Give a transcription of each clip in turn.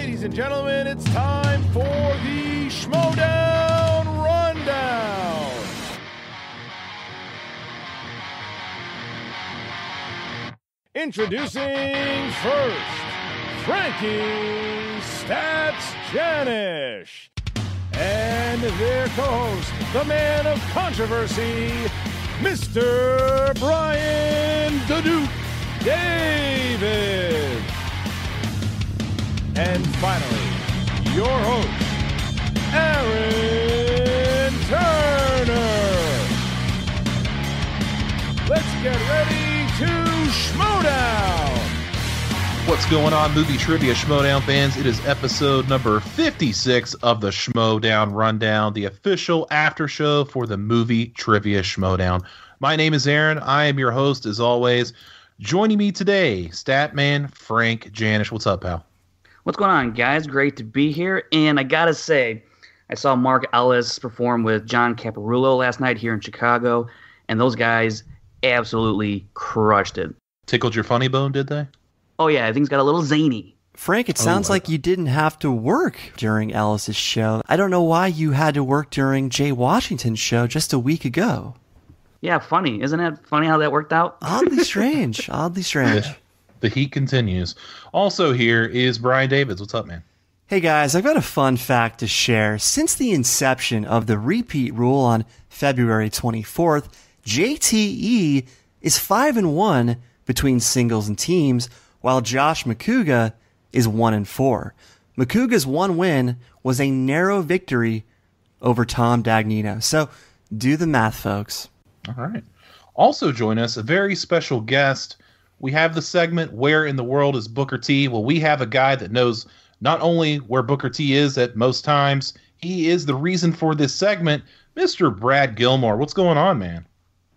Ladies and gentlemen, it's time for the Schmoedown Rundown. Introducing first, Frankie Stats Janisch. And their co-host, the man of controversy, Mr. Brian "The Duke" Davids. And finally, your host, Aaron Turner. Let's get ready to Schmoedown. What's going on, Movie Trivia Schmoedown fans? It is episode number 56 of the Schmoedown Rundown, the official after show for the Movie Trivia Schmoedown. My name is Aaron. I am your host, as always. Joining me today, Statman Frank Janisch. What's up, pal? What's going on, guys? Great to be here. And I gotta say, I saw Mark Ellis perform with John Caparulo last night here in Chicago, and those guys absolutely crushed it. Tickled your funny bone, did they? Oh yeah, I think it's got a little zany. Frank, it sounds like you didn't have to work during Ellis's show. I don't know why you had to work during Jay Washington's show just a week ago. Yeah, funny. Isn't it funny how that worked out? Oddly strange. Oddly strange. Yeah. The heat continues. Also here is Brian Davids. What's up, man? Hey guys, I've got a fun fact to share. Since the inception of the repeat rule on February 24th, JTE is 5-1 between singles and teams, while Josh McCouga is 1-4. McCouga's one win was a narrow victory over Tom Dagnino. So do the math, folks. All right. Also join us, a very special guest. We have the segment, Where in the World is Booker T? Well, we have a guy that knows not only where Booker T is at most times, he is the reason for this segment, Mr. Brad Gilmore. What's going on, man?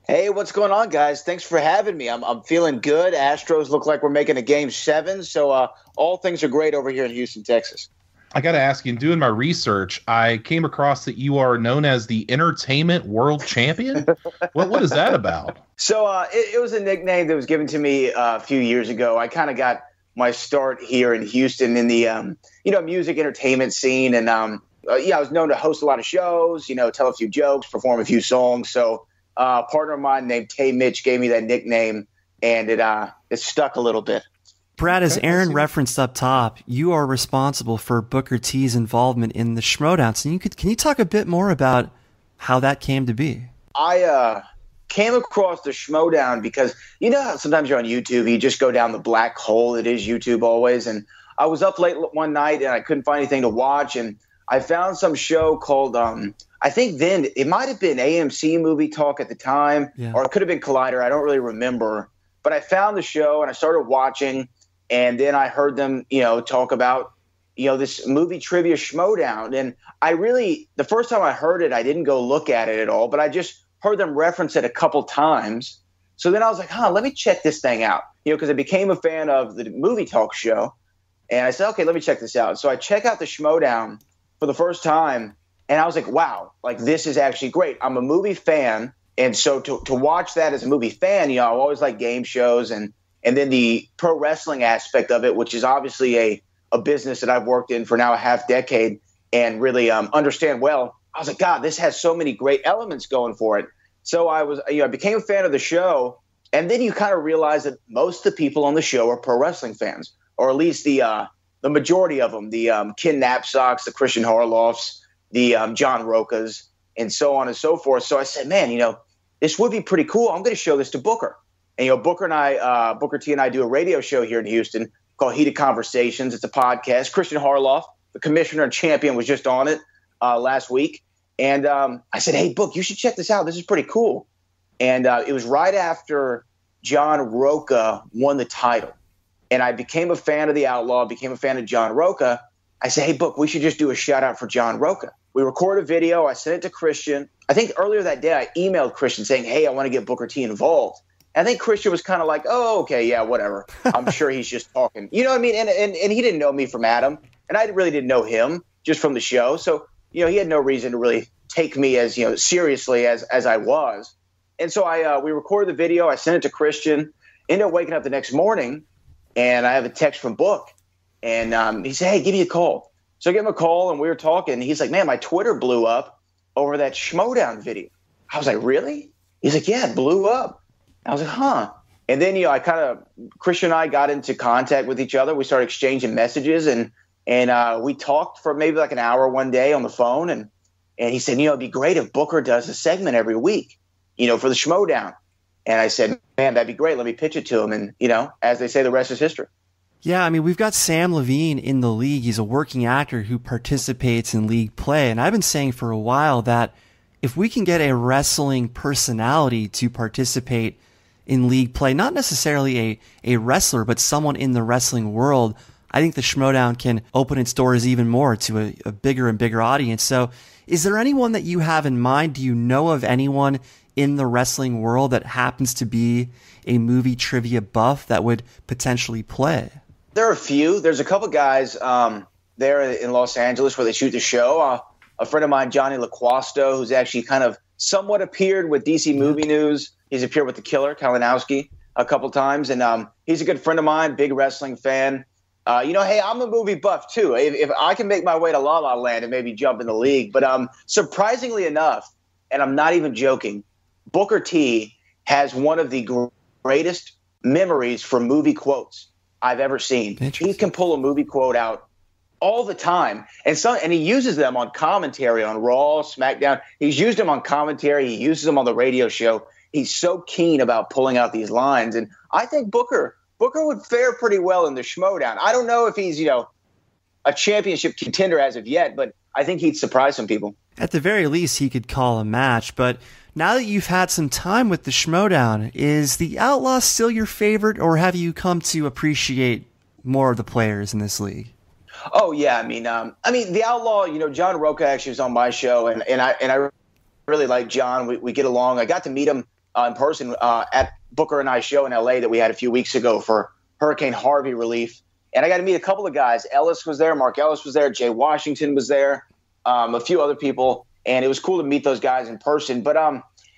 Hey, what's going on, guys? Thanks for having me. I'm feeling good. Astros look like we're making a Game 7, so all things are great over here in Houston, Texas. I got to ask you, in doing my research, I came across that you are known as the Entertainment World Champion. What is that about? So it was a nickname that was given to me a few years ago. I kind of got my start here in Houston in the music entertainment scene, and I was known to host a lot of shows, tell a few jokes, perform a few songs. So a partner of mine named Tay Mitch gave me that nickname, and it stuck a little bit. Brad, as Aaron referenced up top, you are responsible for Booker T's involvement in the Schmoedown. So can you talk a bit more about how that came to be? I came across the Schmoedown because how sometimes you're on YouTube, you just go down the black hole that is YouTube always. And I was up late one night and I couldn't find anything to watch, and I found some show called I think then it might have been AMC Movie Talk at the time, or it could have been Collider. I don't really remember, but I found the show and I started watching. And then I heard them, talk about, this Movie Trivia Schmoedown. And the first time I heard it, I didn't go look at it at all, but I just heard them reference it a couple times. So then I was like, let me check this thing out, because I became a fan of the Movie Talk show. And I said, okay, let me check this out. So I check out the Schmoedown for the first time, and I was like, wow, like this is actually great. I'm a movie fan. And so to watch that as a movie fan, I always like game shows and then the pro wrestling aspect of it, which is obviously a business that I've worked in for now a half decade and really understand well. I was like, God, this has so many great elements going for it. So I became a fan of the show. And then you kind of realize that most of the people on the show are pro wrestling fans, or at least the majority of them, the Ken Knapsacks, the Christian Harloffs, the John Rocas, and so on and so forth. So I said, man, this would be pretty cool. I'm going to show this to Booker. And, Booker T and I do a radio show here in Houston called Heated Conversations. It's a podcast. Christian Harloff, the commissioner and champion, was just on it last week. And I said, hey, Book, you should check this out. This is pretty cool. And it was right after John Roca won the title. And I became a fan of the Outlaw, became a fan of John Roca. I said, hey, Book, we should just do a shout out for John Roca. We recorded a video. I sent it to Christian. I think earlier that day I emailed Christian saying, hey, I want to get Booker T involved. I think Christian was kind of like, oh, okay, yeah, whatever. I'm sure he's just talking. You know what I mean? And he didn't know me from Adam, and I really didn't know him just from the show. So, he had no reason to really take me as, seriously as I was. And so we recorded the video. I sent it to Christian, ended up waking up the next morning, and I have a text from Book. And he said, hey, give me a call. So I give him a call, and we were talking. He's like, man, my Twitter blew up over that Schmoedown video. I was like, really? He's like, yeah, it blew up. I was like, huh. And then, Christian and I got into contact with each other. We started exchanging messages, and we talked for maybe like an hour one day on the phone. And he said, it'd be great if Booker does a segment every week, for the Schmoedown. And I said, man, that'd be great. Let me pitch it to him. And, as they say, the rest is history. Yeah, I mean, we've got Sam Levine in the league. He's a working actor who participates in league play. And I've been saying for a while that if we can get a wrestling personality to participate in league play, not necessarily a wrestler, but someone in the wrestling world, I think the Schmoedown can open its doors even more to a bigger and bigger audience. So is there anyone that you have in mind? Do you know of anyone in the wrestling world that happens to be a movie trivia buff that would potentially play? There are a few. There's a couple guys there in Los Angeles where they shoot the show. A friend of mine, Johnny LaQuasto, who's actually kind of somewhat appeared with DC Movie News. He's appeared with the Killer, Kalinowski, a couple times. And he's a good friend of mine, big wrestling fan. Hey, I'm a movie buff too. If I can make my way to La La Land and maybe jump in the league. But surprisingly enough, and I'm not even joking, Booker T has one of the greatest memories for movie quotes I've ever seen. He can pull a movie quote out all the time, and he uses them on commentary on Raw, SmackDown. He's used them on commentary. He uses them on the radio show. He's so keen about pulling out these lines, and I think Booker would fare pretty well in the Schmoedown. I don't know if he's a championship contender as of yet, but I think he'd surprise some people. At the very least, he could call a match. But now that you've had some time with the Schmoedown, is the Outlaw still your favorite, or have you come to appreciate more of the players in this league? Oh yeah, I mean the Outlaw. John Roca actually was on my show, and I really like John. We get along. I got to meet him in person at Booker and I show in LA that we had a few weeks ago for Hurricane Harvey relief, and I got to meet a couple of guys. Ellis was there, Mark Ellis was there, Jay Washington was there, a few other people, and it was cool to meet those guys in person. But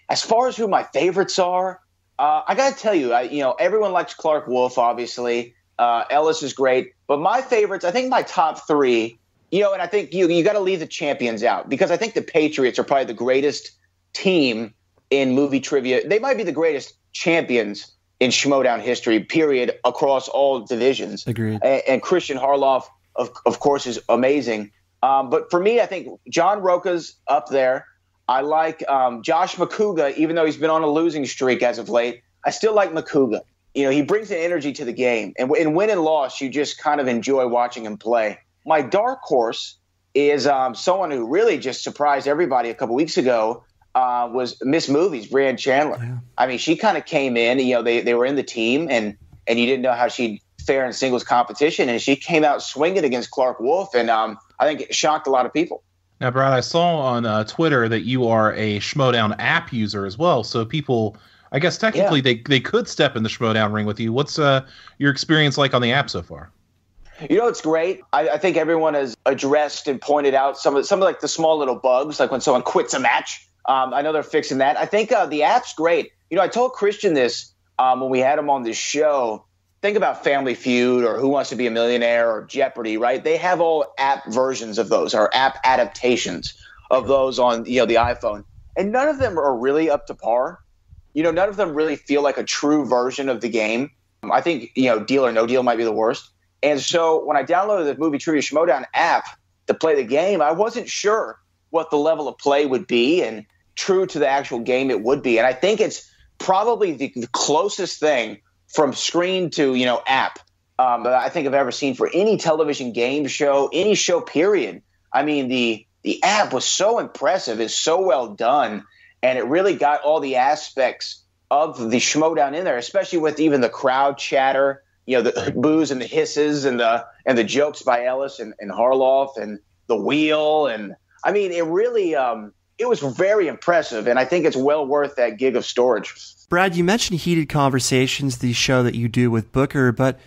as far as who my favorites are, I got to tell you, everyone likes Clark Wolf, obviously. Ellis is great, but my favorites, I think my top three, and I think you got to leave the champions out, because I think the Patriots are probably the greatest team in movie trivia. They might be the greatest champions in Schmoedown history, period, across all divisions. Agreed. And Christian Harloff, of course, is amazing. But for me, I think John Roca's up there. I like Josh McCouga, even though he's been on a losing streak as of late. I still like McCouga. He brings an energy to the game. And in win and loss, you just kind of enjoy watching him play. My dark horse is someone who really just surprised everybody a couple weeks ago, was Miss Movies, Brianne Chandler. Yeah. I mean, she kind of came in, they were in the team, and you didn't know how she'd fare in singles competition. And she came out swinging against Clark Wolf, and I think it shocked a lot of people. Now, Brad, I saw on Twitter that you are a Schmoedown app user as well. So people, I guess technically they could step in the Schmoedown ring with you. What's your experience like on the app so far? It's great. I think everyone has addressed and pointed out some of like the small little bugs, like when someone quits a match. I know they're fixing that. I think the app's great. I told Christian this when we had him on this show. Think about Family Feud or Who Wants to Be a Millionaire or Jeopardy, right? They have all app versions of those, or app adaptations of those on the iPhone. And none of them are really up to par. None of them really feel like a true version of the game. I think, Deal or No Deal might be the worst. And so when I downloaded the Movie Trivia Schmoedown app to play the game, I wasn't sure what the level of play would be and true to the actual game it would be. And I think it's probably the closest thing from screen to, app that I think I've ever seen for any television game show, any show, period. I mean, the app was so impressive. It's so well done. And it really got all the aspects of the Schmoedown in there, especially with even the crowd chatter, the boos and the hisses and the jokes by Ellis and Harloff and the wheel. And I mean, it really it was very impressive. And I think it's well worth that gig of storage. Brad, you mentioned Heated Conversations, the show that you do with Booker, but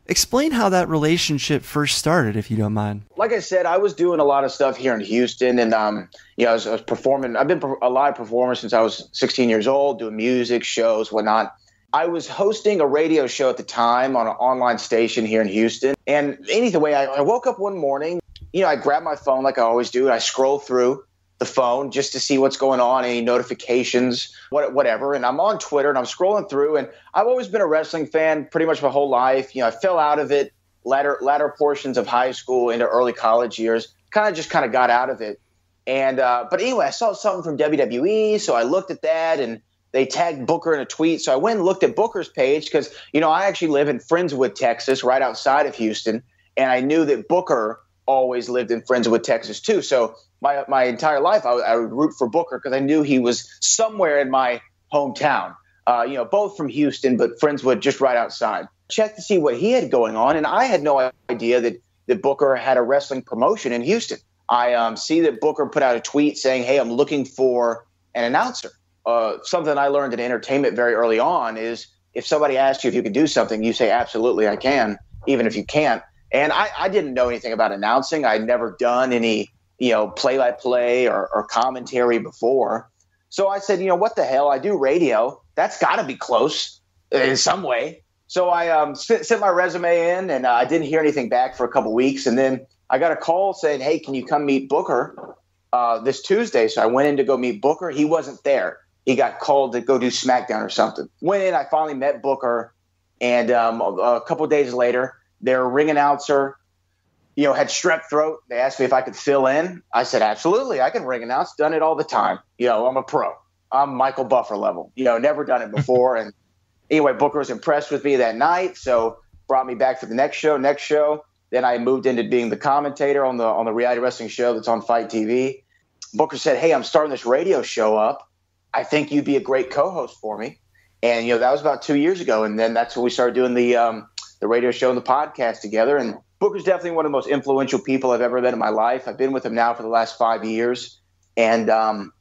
explain how that relationship first started, if you don't mind. Like I said, I was doing a lot of stuff here in Houston, and I was performing. I've been a live performer since I was 16 years old, doing music, shows, whatnot. I was hosting a radio show at the time on an online station here in Houston. And anyway, I woke up one morning, I grabbed my phone like I always do, and I scroll through the phone just to see what's going on, any notifications, whatever. And I'm on Twitter and I'm scrolling through, and I've always been a wrestling fan pretty much my whole life. I fell out of it latter portions of high school into early college years, kind of got out of it. And but anyway, I saw something from WWE, so I looked at that, and they tagged Booker in a tweet. So I went and looked at Booker's page because, I actually live in Friendswood, Texas, right outside of Houston, and I knew that Booker always lived in Friendswood, Texas, too. So my entire life, I would root for Booker because I knew he was somewhere in my hometown, both from Houston, but Friendswood just right outside. Checked to see what he had going on, and I had no idea that Booker had a wrestling promotion in Houston. I see that Booker put out a tweet saying, hey, I'm looking for an announcer. Something I learned in entertainment very early on is if somebody asks you if you can do something, you say, absolutely, I can, even if you can't. And I didn't know anything about announcing. I'd never done any, play-by-play or commentary before. So I said, what the hell? I do radio. That's got to be close in some way. So I sent my resume in, and I didn't hear anything back for a couple weeks. And then I got a call saying, hey, can you come meet Booker this Tuesday? So I went in to go meet Booker. He wasn't there. He got called to go do SmackDown or something. Went in, I finally met Booker, and a couple of days later, their ring announcer, had strep throat. They asked me if I could fill in. I said, absolutely, I can ring announce. Done it all the time. I'm a pro. I'm Michael Buffer level. Never done it before. And anyway, Booker was impressed with me that night, so brought me back for the next show. Then I moved into being the commentator on the reality wrestling show that's on Fight TV. Booker said, hey, I'm starting this radio show up. I think you'd be a great co-host for me. And, that was about 2 years ago. And then that's when we started doing the radio show and the podcast together. And Booker's definitely one of the most influential people I've ever met in my life. I've been with him now for the last 5 years. And,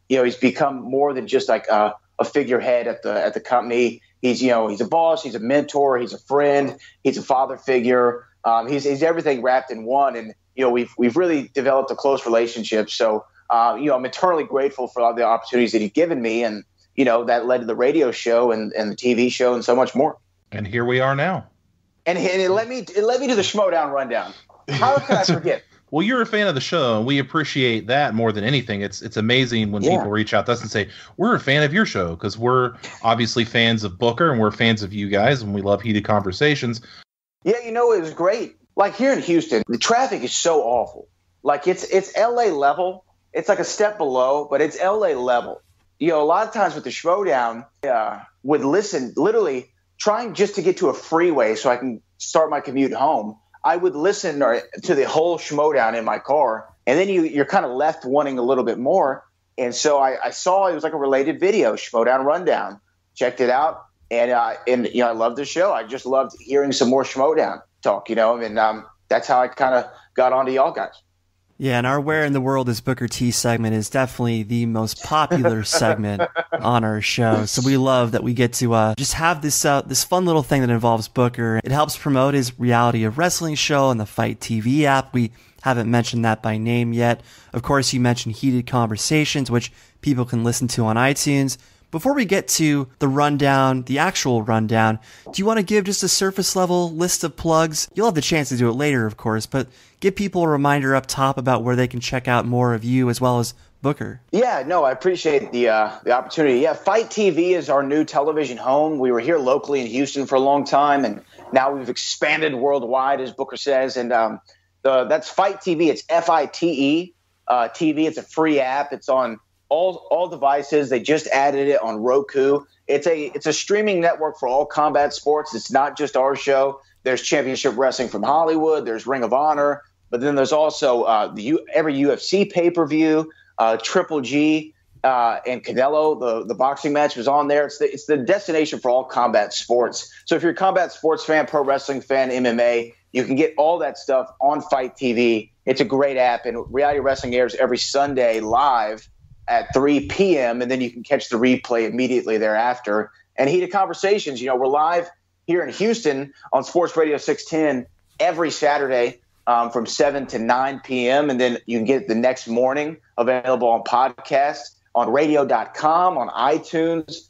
he's become more than just like a figurehead at the company. He's a boss, he's a mentor, he's a friend, he's a father figure. He's everything wrapped in one. And, we've really developed a close relationship. So, I'm eternally grateful for all the opportunities that he's given me. And, that led to the radio show and the TV show and so much more. And here we are now. And it led me to the Schmoedown Rundown. How can I forget? Well, you're a fan of the show, and we appreciate that more than anything. It's amazing when people reach out to us and say, we're a fan of your show, because we're obviously fans of Booker, and we're fans of you guys, and we love heated conversations. Yeah, it was great. Like here in Houston, the traffic is so awful. Like it's LA level. It's like a step below, but it's LA level. A lot of times with the Schmoedown, would listen literally trying just to get to a freeway so I can start my commute home. I would listen to the whole Schmoedown in my car, and then you're kind of left wanting a little bit more. And so I saw it was like a related video, Schmoedown Rundown. Checked it out, and I loved the show. I just loved hearing some more Schmoedown talk, and that's how I kind of got onto y'all guys. Yeah, and our Where in the World is Booker T segment is definitely the most popular segment on our show. So we love that we get to just have this fun little thing that involves Booker. It helps promote his reality of wrestling show and the Fight TV app. We haven't mentioned that by name yet. Of course, you mentioned Heated Conversations, which people can listen to on iTunes. Before we get to the rundown, the actual rundown, do you want to give just a surface level list of plugs? You'll have the chance to do it later, of course, but give people a reminder up top about where they can check out more of you as well as Booker. Yeah, no, I appreciate the opportunity. Yeah, Fight TV is our new television home. We were here locally in Houston for a long time, and now we've expanded worldwide, as Booker says. And that's Fight TV. It's FITE TV. It's a free app. It's on all devices. They just added it on Roku. It's a streaming network for all combat sports. It's not just our show. There's Championship Wrestling from Hollywood. There's Ring of Honor. But then there's also every UFC pay-per-view, Triple G and Canelo, the boxing match was on there. It's the destination for all combat sports. So if you're a combat sports fan, pro wrestling fan, MMA, you can get all that stuff on Fight TV. It's a great app, and reality wrestling airs every Sunday live at 3 p.m., and then you can catch the replay immediately thereafter. And Heated Conversations, we're live here in Houston on Sports Radio 610 every Saturday from 7 to 9 p.m., and then you can get it the next morning available on podcast, on radio.com, on iTunes,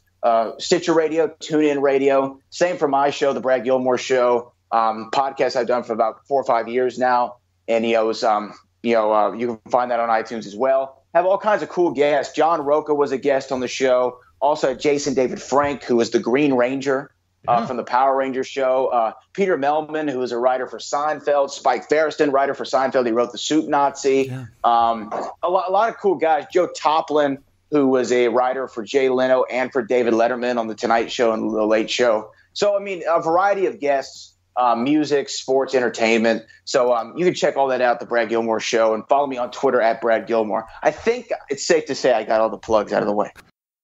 Stitcher Radio, TuneIn Radio. Same for my show, the Brad Gilmore Show. Podcast I've done for about 4 or 5 years now. And, you can find that on iTunes as well. Have all kinds of cool guests. John Roca was a guest on the show. Also Jason David Frank, who was the Green Ranger from the Power Rangers show. Peter Melman, who was a writer for Seinfeld. Spike Feresten, writer for Seinfeld. He wrote The Soup Nazi. Yeah. A lot of cool guys. Joe Toplin, who was a writer for Jay Leno and for David Letterman on The Tonight Show and The Late Show. So, I mean, a variety of guests. Music, sports, entertainment. So you can check all that out, the Brad Gilmore Show, and follow me on Twitter at Brad Gilmore. I think it's safe to say I got all the plugs out of the way.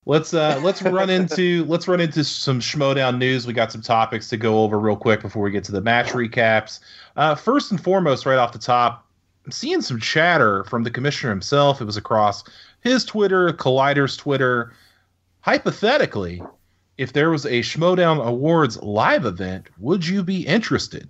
Let's run into some Schmoedown news. We got some topics to go over real quick before we get to the match recaps. First and foremost, right off the top, I'm seeing some chatter from the commissioner himself. It was across his Twitter, Collider's Twitter. Hypothetically, if there was a Schmoedown Awards live event, would you be interested?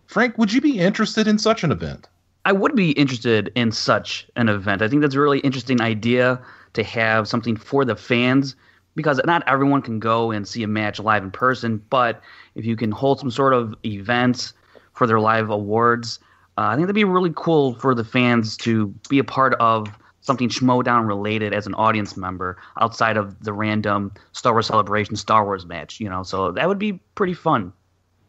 Frank, would you be interested in such an event? I would be interested in such an event. I think that's a really interesting idea to have something for the fans, because not everyone can go and see a match live in person, but if you can hold some sort of events for their live awards, I think that'd be really cool for the fans to be a part of something Schmoedown related as an audience member outside of the random Star Wars Celebration Star Wars match, so that would be pretty fun.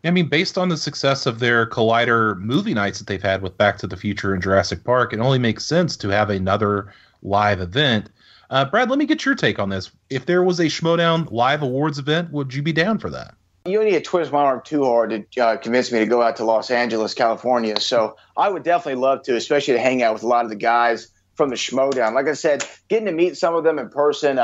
I mean, based on the success of their Collider movie nights that they've had with Back to the Future and Jurassic Park, it only makes sense to have another live event. Brad, let me get your take on this. If there was a Schmoedown live awards event, would you be down for that? You don't need to twist my arm too hard to convince me to go out to Los Angeles, California. So I would definitely love to, especially to hang out with a lot of the guys from the Schmoedown. Like I said, getting to meet some of them in person,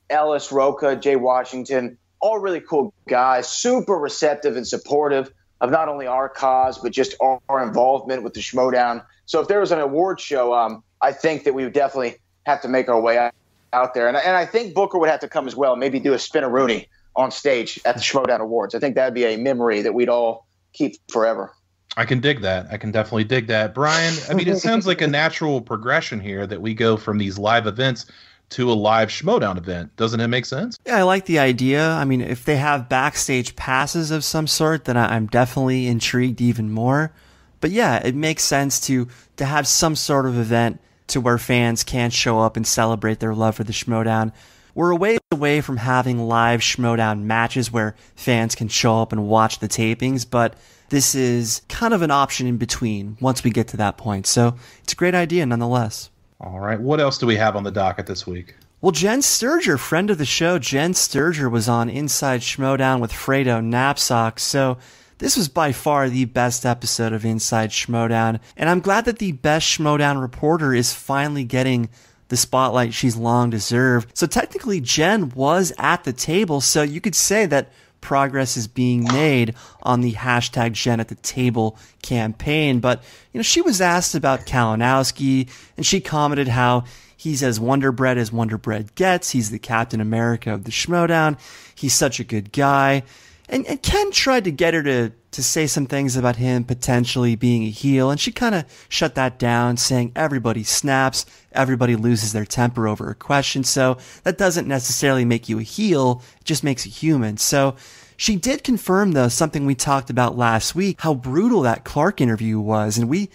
Ellis, Roca, Jay Washington, all really cool guys, super receptive and supportive of not only our cause, but just our involvement with the Schmoedown. So if there was an award show, I think that we would definitely have to make our way out there. And I think Booker would have to come as well, maybe do a spin-a-rooney on stage at the Schmoedown Awards. I think that would be a memory that we'd all keep forever. I can dig that. I can definitely dig that. Brian, I mean, it sounds like a natural progression here that we go from these live events to a live Schmoedown event. Doesn't it make sense? Yeah, I like the idea. I mean, if they have backstage passes of some sort, then I'm definitely intrigued even more. But yeah, it makes sense to have some sort of event to where fans can show up and celebrate their love for the Schmoedown. We're a ways away from having live Schmoedown matches where fans can show up and watch the tapings, but this is kind of an option in between once we get to that point. So it's a great idea nonetheless. All right. What else do we have on the docket this week? Well, Jen Sturger, friend of the show, Jen Sturger was on Inside Schmoedown with Fredo Knapsack. So this was by far the best episode of Inside Schmoedown. And I'm glad that the best Schmoedown reporter is finally getting the spotlight she's long deserved. So technically, Jen was at the table. So you could say that progress is being made on the hashtag Jen at the Table campaign. But, she was asked about Kalinowski, and she commented how he's as Wonder Bread gets. He's the Captain America of the Schmoedown. He's such a good guy. And Ken tried to get her to say some things about him potentially being a heel, and she kind of shut that down, saying everybody snaps, everybody loses their temper over a question, so that doesn't necessarily make you a heel, it just makes you human. So she did confirm, though, something we talked about last week, how brutal that Clark interview was, and we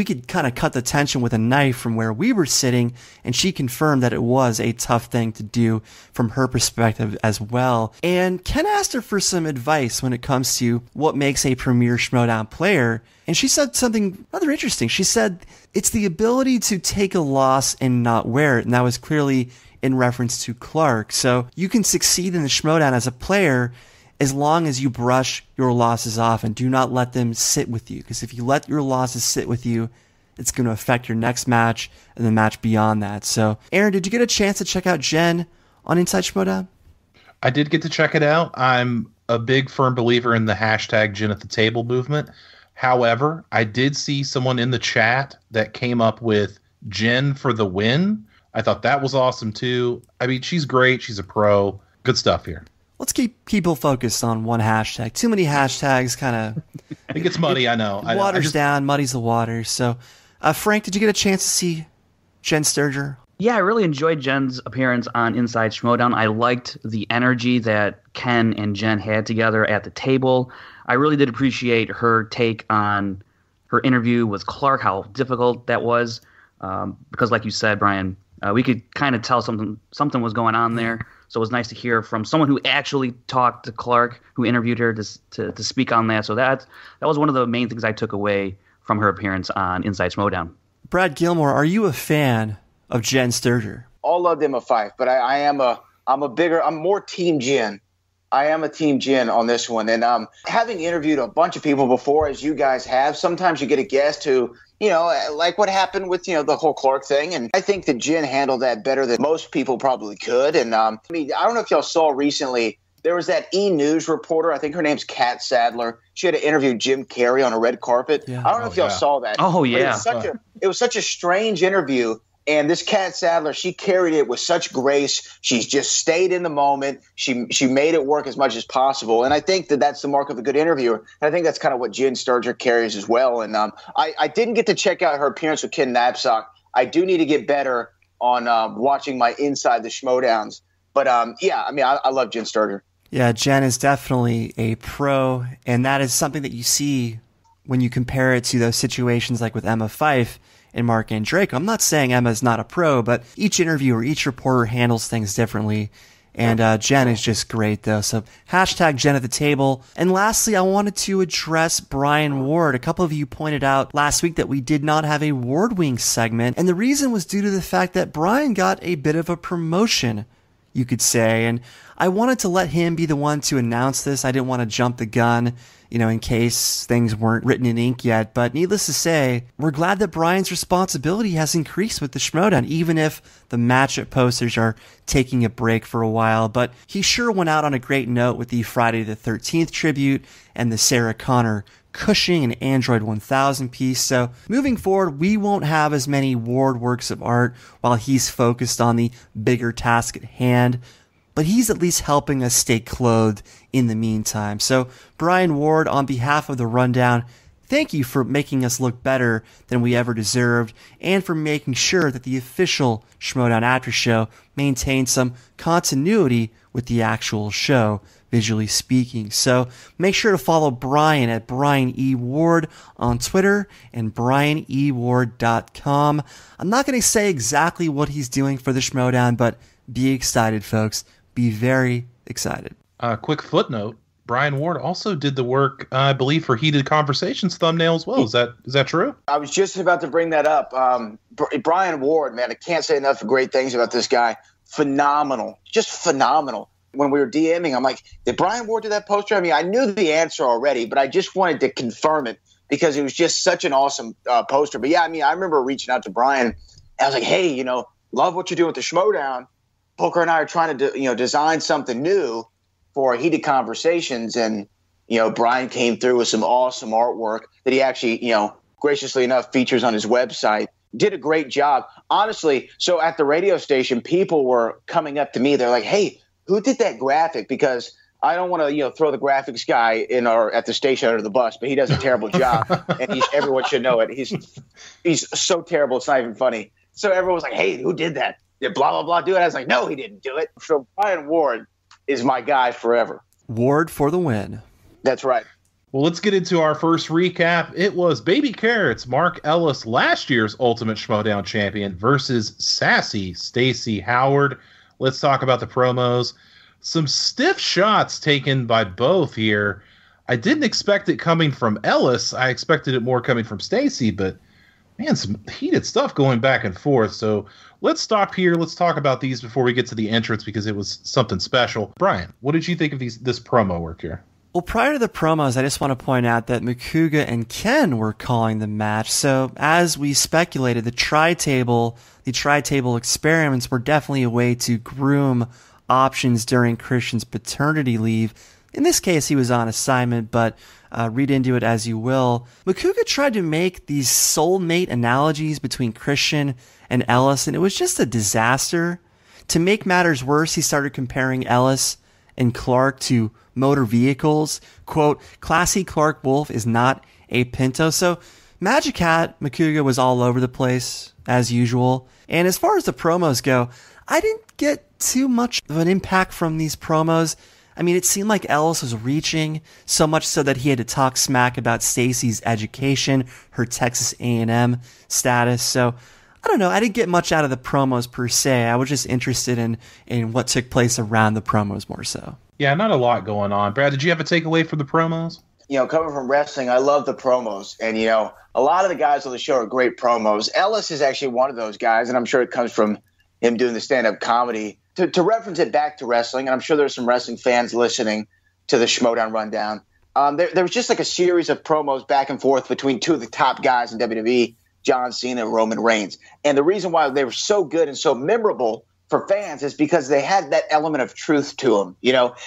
could kind of cut the tension with a knife from where we were sitting, and she confirmed that it was a tough thing to do from her perspective as well. And Ken asked her for some advice when it comes to what makes a premier Schmoedown player, and she said something rather interesting. She said it's the ability to take a loss and not wear it, and that was clearly in reference to Clark. So you can succeed in the Schmoedown as a player as long as you brush your losses off and do not let them sit with you. Because if you let your losses sit with you, it's going to affect your next match and the match beyond that. So, Aaron, did you get a chance to check out Jen on Inside Schmoedown? I did get to check it out. I'm a big firm believer in the hashtag Jen at the Table movement. However, I did see someone in the chat that came up with Jen for the win. I thought that was awesome too. I mean, she's great. She's a pro. Good stuff here. Let's keep people focused on one hashtag. Too many hashtags kind of... It gets muddy, I know. Waters down, muddies the water. So, Frank, did you get a chance to see Jen Sturger Yeah, I really enjoyed Jen's appearance on Inside Schmoedown. I liked the energy that Ken and Jen had together at the table. I really did appreciate her take on her interview with Clark, how difficult that was. Because like you said, Brian, we could kind of tell something was going on there. So it was nice to hear from someone who actually talked to Clark, who interviewed her to speak on that. So that was one of the main things I took away from her appearance on Inside Schmoedown. Brad Gilmore, are you a fan of Jen Sturger? All of them a five, but I'm more Team Jen. I am a Team Jen on this one. And having interviewed a bunch of people before, as you guys have, sometimes you get a guest who, like what happened with, the whole Clark thing. And I think that Jen handled that better than most people probably could. And I don't know if y'all saw recently, there was that E! News reporter. I think her name's Kat Sadler. She had to interview Jim Carrey on a red carpet. Yeah. I don't know if y'all saw that. Oh, yeah. It was such a strange interview. And this Kat Sadler, she carried it with such grace. She's just stayed in the moment. She made it work as much as possible. And I think that that's the mark of a good interviewer. And I think that's kind of what Jen Sturger carries as well. And I didn't get to check out her appearance with Ken Knapsack. I do need to get better on watching my Inside the Schmoedowns. But, I love Jen Sturger. Yeah, Jen is definitely a pro. And that is something that you see when you compare it to those situations like with Emma Fyffe and Mark Andreyko. I'm not saying Emma's not a pro, but each interviewer, each reporter handles things differently. And Jen is just great, though. So hashtag Jen at the table. And lastly, I wanted to address Bryan Ward. A couple of you pointed out last week that we did not have a Ward Wing segment. And the reason was due to the fact that Bryan got a bit of a promotion, you could say. And I wanted to let him be the one to announce this. I didn't want to jump the gun, in case things weren't written in ink yet. But needless to say, we're glad that Bryan's responsibility has increased with the Schmoedown, even if the matchup posters are taking a break for a while. But he sure went out on a great note with the Friday the 13th tribute and the Sarah Connor Cushing and Android 1000 piece. So moving forward, we won't have as many Ward works of art while he's focused on the bigger task at hand. But he's at least helping us stay clothed in the meantime. So, Bryan Ward, on behalf of the Rundown, thank you for making us look better than we ever deserved, and for making sure that the official Schmoedown After Show maintains some continuity with the actual show, visually speaking. So, make sure to follow Bryan at Bryan E. Ward on Twitter and BryanEWard.com. I'm not going to say exactly what he's doing for the Schmoedown, but be excited, folks. Be very excited. Quick footnote: Bryan Ward also did the work, I believe, for Heated Conversations thumbnail as well. Is that true? I was just about to bring that up. Bryan Ward, man, I can't say enough great things about this guy. Phenomenal, just phenomenal. When we were DMing, I'm like, did Bryan Ward do that poster? I mean, I knew the answer already, but I just wanted to confirm it because it was just such an awesome poster. But yeah, I remember reaching out to Bryan, and I was like, hey, love what you're doing with the Schmoedown. Poker and I are trying to design something new for Heated Conversations, and Bryan came through with some awesome artwork that he actually graciously enough features on his website. Did a great job, honestly. So at the radio station, people were coming up to me. They're like, "Hey, who did that graphic?" Because I don't want to throw the graphics guy at the station under the bus, but he does a terrible job, and everyone should know it. He's so terrible, it's not even funny. So everyone was like, "Hey, who did that? Did blah, blah, blah do it?" I was like, no, he didn't do it. So Bryan Ward is my guy forever. Ward for the win. That's right. Well, let's get into our first recap. It was Baby Carrots, Mark Ellis, last year's Ultimate Schmoedown champion, versus Sassy Stacy Howard. Let's talk about the promos. Some stiff shots taken by both here. I didn't expect it coming from Ellis. I expected it more coming from Stacy, but man, some heated stuff going back and forth. So let's stop here. Let's talk about these before we get to the entrance because it was something special. Brian, what did you think of this promo work here? Well, prior to the promos, I just want to point out that Makuga and Ken were calling the match. So as we speculated, the tri-table experiments were definitely a way to groom options during Christian's paternity leave. In this case, he was on assignment, but read into it as you will. Makuga tried to make these soulmate analogies between Christian and Ellis, and it was just a disaster. To make matters worse, he started comparing Ellis and Clark to motor vehicles. Quote, classy Clark Wolf is not a Pinto. So Magic Hat Makuga was all over the place. as usual. And as far as the promos go, I didn't get too much of an impact from these promos. I mean, it seemed like Ellis was reaching, so much so that he had to talk smack about Stacy's education, her Texas A&M status. So, I don't know, I didn't get much out of the promos per se. I was just interested in what took place around the promos more so. Yeah, not a lot going on. Brad, did you have a takeaway for the promos? Coming from wrestling, I love the promos. And, a lot of the guys on the show are great promos. Ellis is actually one of those guys, and I'm sure it comes from him doing the stand-up comedy. To reference it back to wrestling, and I'm sure there's some wrestling fans listening to the Schmoedown Rundown, there was just like a series of promos back and forth between two of the top guys in WWE, John Cena and Roman Reigns. And the reason why they were so good and so memorable for fans is because they had that element of truth to them.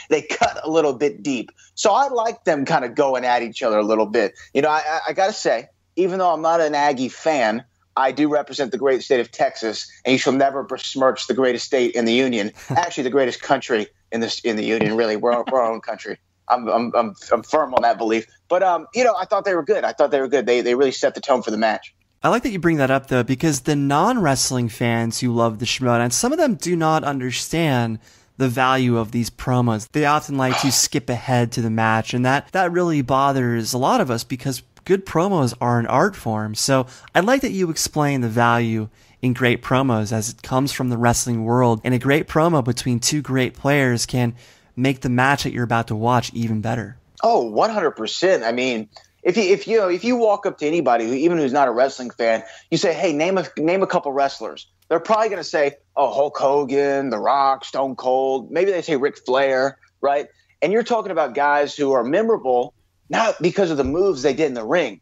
They cut a little bit deep. So I like them kind of going at each other a little bit. I got to say, even though I'm not an Aggie fan, I do represent the great state of Texas, and you shall never besmirch the greatest state in the Union. Actually, the greatest country in the Union, really. We're our own country. I'm firm on that belief. But, I thought they were good. They really set the tone for the match. I like that you bring that up, though, because the non-wrestling fans who love the Schmoedown, some of them do not understand the value of these promos. They often like to skip ahead to the match, and that really bothers a lot of us because good promos are an art form. So I like that you explain the value in great promos as it comes from the wrestling world, and a great promo between two great players can make the match that you're about to watch even better. Oh, 100%. I mean, if you walk up to anybody who's not a wrestling fan, you say, "Hey, name a couple wrestlers." They're probably going to say, "Oh, Hulk Hogan, The Rock, Stone Cold." Maybe they say Ric Flair, right? And you're talking about guys who are memorable not because of the moves they did in the ring.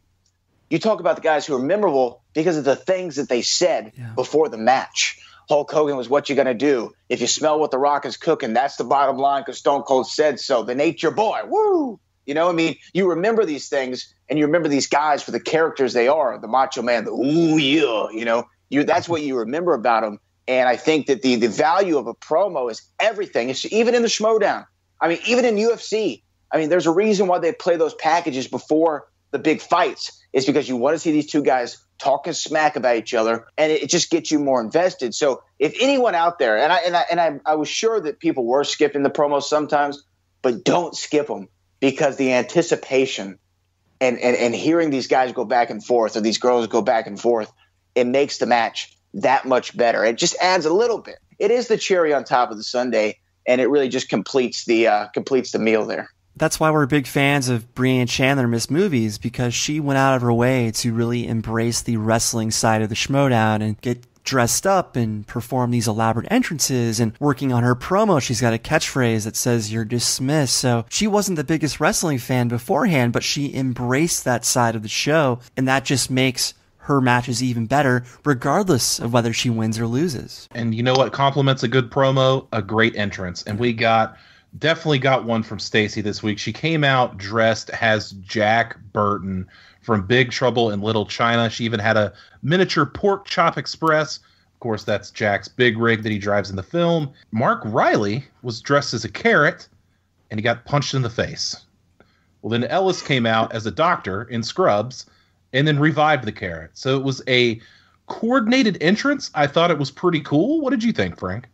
You talk about the guys who are memorable because of the things that they said before the match. Hulk Hogan was, "What you gonna do? If you smell what The Rock is cooking, that's the bottom line because Stone Cold said so. Then ain't your boy." Woo! You remember these things, and you remember these guys for the characters they are. The Macho Man, the ooh yeah, that's what you remember about them. And I think that the value of a promo is everything. It's even in the Schmoedown. I mean, even in UFC. I mean, there's a reason why they play those packages before the big fights. It's because you want to see these two guys talking smack about each other, and it just gets you more invested. So if anyone out there, and I was sure that people were skipping the promos sometimes, but don't skip them. Because the anticipation and hearing these guys go back and forth or these girls go back and forth, it makes the match that much better. It just adds a little bit. It is the cherry on top of the sundae, and it really just completes the meal there. That's why we're big fans of Brian Chandler, Miss Movies, because she went out of her way to really embrace the wrestling side of the Schmoedown and get dressed up and perform these elaborate entrances, and working on her promo. She's got a catchphrase that says "you're dismissed." So she wasn't the biggest wrestling fan beforehand, but she embraced that side of the show, and that just makes her matches even better, regardless of whether she wins or loses. And you know what complements a good promo? A great entrance. And we definitely got one from Stacy this week. She came out dressed as Jack Burton from Big Trouble in Little China. She even had a miniature pork chop express. Of course, that's Jack's big rig that he drives in the film. Mark Riley was dressed as a carrot, and he got punched in the face. Well, then Ellis came out as a doctor in scrubs and then revived the carrot. So it was a coordinated entrance. I thought it was pretty cool. What did you think, Frank?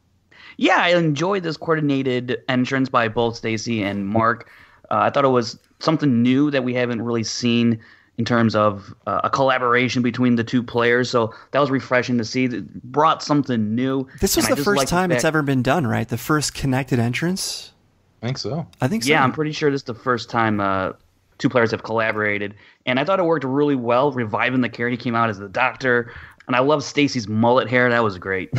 Yeah, I enjoyed this coordinated entrance by both Stacy and Mark. I thought it was something new that we haven't really seen in terms of a collaboration between the two players. So that was refreshing to see. It brought something new. This was the first time it's ever been done, right? The first connected entrance? I think so. Yeah, I'm pretty sure this is the first time two players have collaborated. And I thought it worked really well, reviving the character. He came out as the doctor. And I love Stacy's mullet hair. That was great.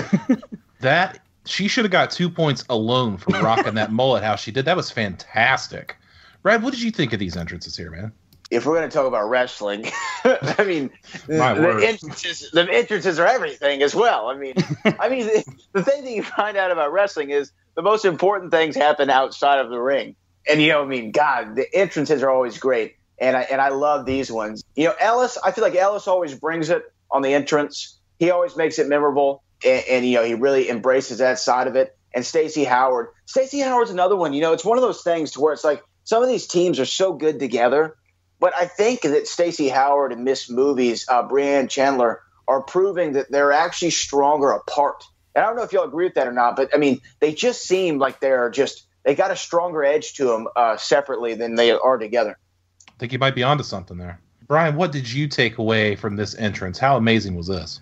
She should have got 2 points alone for rocking that mullet how she did. That was fantastic. Brad, what did you think of these entrances here, man? If we're going to talk about wrestling, I mean, the entrances are everything as well. I mean, the thing that you find out about wrestling is the most important things happen outside of the ring. And, God, the entrances are always great. And I love these ones. Ellis, I feel like Ellis always brings it on the entrance. He always makes it memorable. And he really embraces that side of it. And Stacy Howard's another one. It's one of those things to where it's like some of these teams are so good together. But I think that Stacy Howard and Miss Movies, Brian Chandler, are proving that they're actually stronger apart. And I don't know if y'all agree with that or not, but I mean, they just seem like they got a stronger edge to them separately than they are together. I think you might be onto something there. Brian, what did you take away from this entrance? How amazing was this?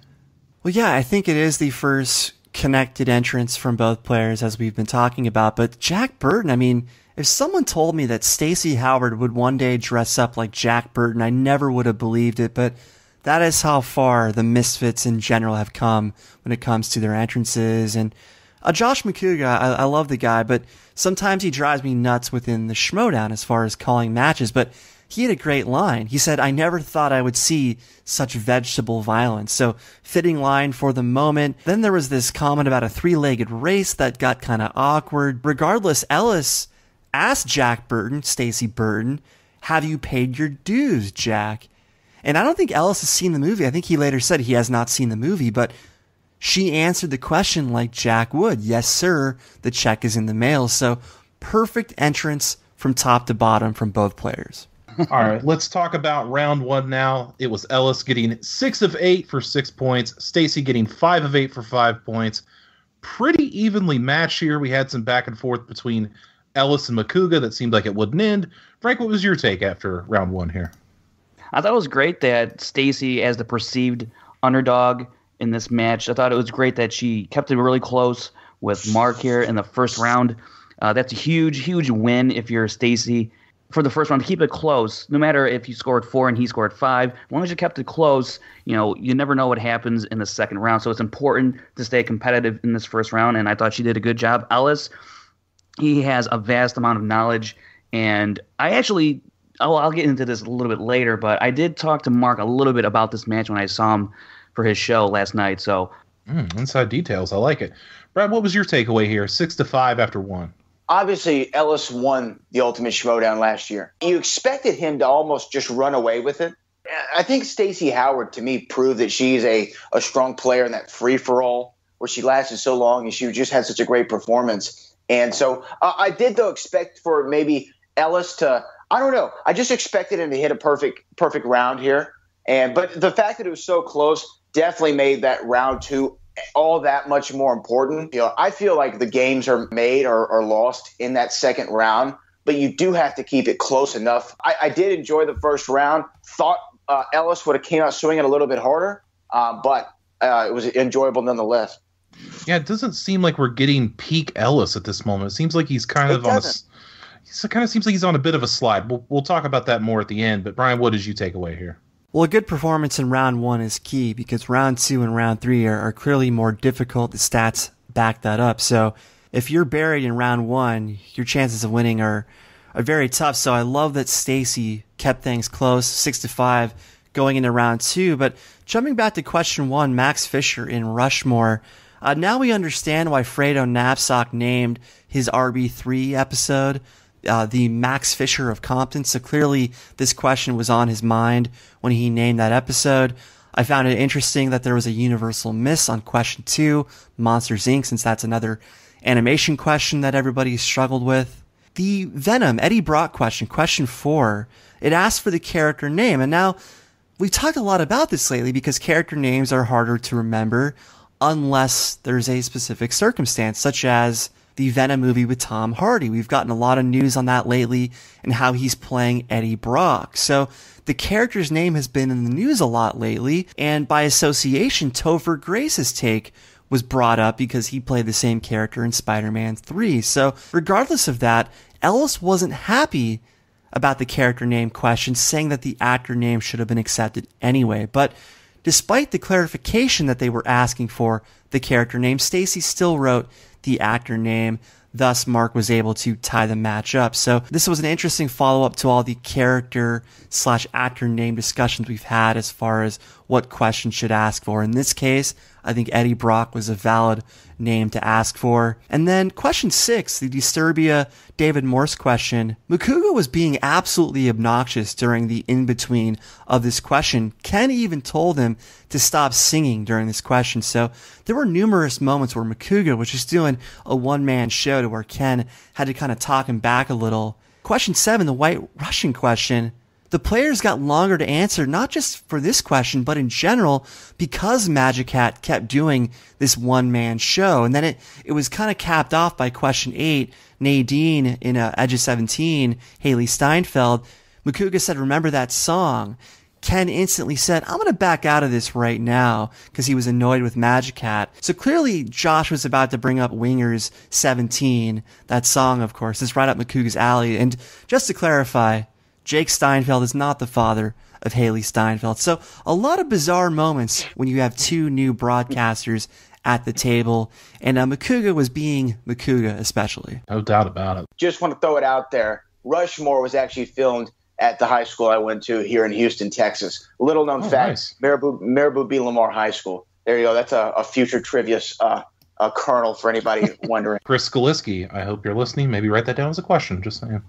Well, yeah, I think it is the first connected entrance from both players, as we've been talking about. But Jack Burton, I mean, if someone told me that Stacy Howard would one day dress up like Jack Burton, I never would have believed it. But that is how far the Misfits in general have come when it comes to their entrances. And Josh McCouga, I love the guy, but sometimes he drives me nuts within the Schmoedown as far as calling matches. But he had a great line. He said, "I never thought I would see such vegetable violence." So fitting line for the moment. Then there was this comment about a three-legged race that got kind of awkward. Regardless, Ellis asked Jack Burton, Stacy Burton, "Have you paid your dues, Jack?" And I don't think Ellis has seen the movie. I think he later said he has not seen the movie, but she answered the question like Jack would. "Yes, sir. The check is in the mail." So perfect entrance from top to bottom from both players. All right, let's talk about round one now. It was Ellis getting 6 of 8 for 6 points. Stacy getting 5 of 8 for 5 points. Pretty evenly matched here. We had some back and forth between Ellis and McCouga that seemed like it wouldn't end. Frank, what was your take after round one here? I thought it was great that Stacy, as the perceived underdog in this match, I thought it was great that she kept it really close with Mark here in the first round. That's a huge, huge win if you're Stacy. For the first round, to keep it close, no matter if you scored 4 and he scored 5, as long as you kept it close, you never know what happens in the second round. So it's important to stay competitive in this first round, and I thought she did a good job. Ellis, he has a vast amount of knowledge, and I'll get into this a little bit later, but I did talk to Mark a little bit about this match when I saw him for his show last night. So inside details, I like it. Brad, what was your takeaway here? 6-5 after 1. Obviously, Ellis won the Ultimate Schmoedown last year. You expected him to almost just run away with it. I think Stacy Howard, to me, proved that she's a strong player in that free-for-all where she lasted so long and she just had such a great performance. And so I did, though, expect for maybe Ellis to – I don't know. I just expected him to hit a perfect round here. But the fact that it was so close definitely made that round 2 all that much more important. I feel like the games are made or lost in that second round, but you do have to keep it close enough. I did enjoy the first round. Thought Ellis would have came out swinging a little bit harder, but it was enjoyable nonetheless. Yeah, it doesn't seem like we're getting peak Ellis at this moment. It seems like he's kind of seems like he's on a bit of a slide. We'll talk about that more at the end. But Brian, what did you take away here? Well, a good performance in round 1 is key because round 2 and round 3 are clearly more difficult. The stats back that up. So if you're buried in round 1, your chances of winning are very tough. So I love that Stacy kept things close, 6-5 going into round 2. But jumping back to question 1, Max Fisher in Rushmore. Now we understand why Fredo Knapsack named his RB3 episode the Max Fisher of Compton. So clearly this question was on his mind when he named that episode. I found it interesting that there was a universal miss on question 2, Monsters Inc., since that's another animation question that everybody struggled with. The Venom, Eddie Brock question 4, it asked for the character name. And now we've talked a lot about this lately because character names are harder to remember unless there's a specific circumstance, such as the Venom movie with Tom Hardy. We've gotten a lot of news on that lately and how he's playing Eddie Brock. So the character's name has been in the news a lot lately, and by association, Topher Grace's take was brought up because he played the same character in Spider-Man 3. So regardless of that, Ellis wasn't happy about the character name question, saying that the actor name should have been accepted anyway. But despite the clarification that they were asking for the character name, Stacy still wrote the actor name. Thus, Mark was able to tie the match up. So this was an interesting follow-up to all the character/actor name discussions we've had as far as what question should ask for. In this case, I think Eddie Brock was a valid name to ask for. And then question 6, the Disturbia David Morse question. McCouga was being absolutely obnoxious during the in-between of this question. Ken even told him to stop singing during this question. So there were numerous moments where McCouga was just doing a one-man show to where Ken had to kind of talk him back a little. Question 7, the White Russian question. the players got longer to answer, not just for this question, but in general, because Magic Hat kept doing this one-man show. And then it was kind of capped off by question 8, Nadine in Edge of 17, Haley Steinfeld. Makuga said, remember that song? Ken instantly said, I'm going to back out of this right now, because he was annoyed with Magic Hat. So clearly Josh was about to bring up Winger's 17. That song, of course, is right up Makuga's alley. And just to clarify, Jake Steinfeld is not the father of Haley Steinfeld. So a lot of bizarre moments when you have two new broadcasters at the table. And Makuga was being Makuga especially. No doubt about it. Just want to throw it out there. Rushmore was actually filmed at the high school I went to here in Houston, Texas. Little known fact, nice. Marabou B. Lamar High School. There you go. That's a future trivia kernel for anybody wondering. Chris Skaliski, I hope you're listening. Maybe write that down as a question. Just saying.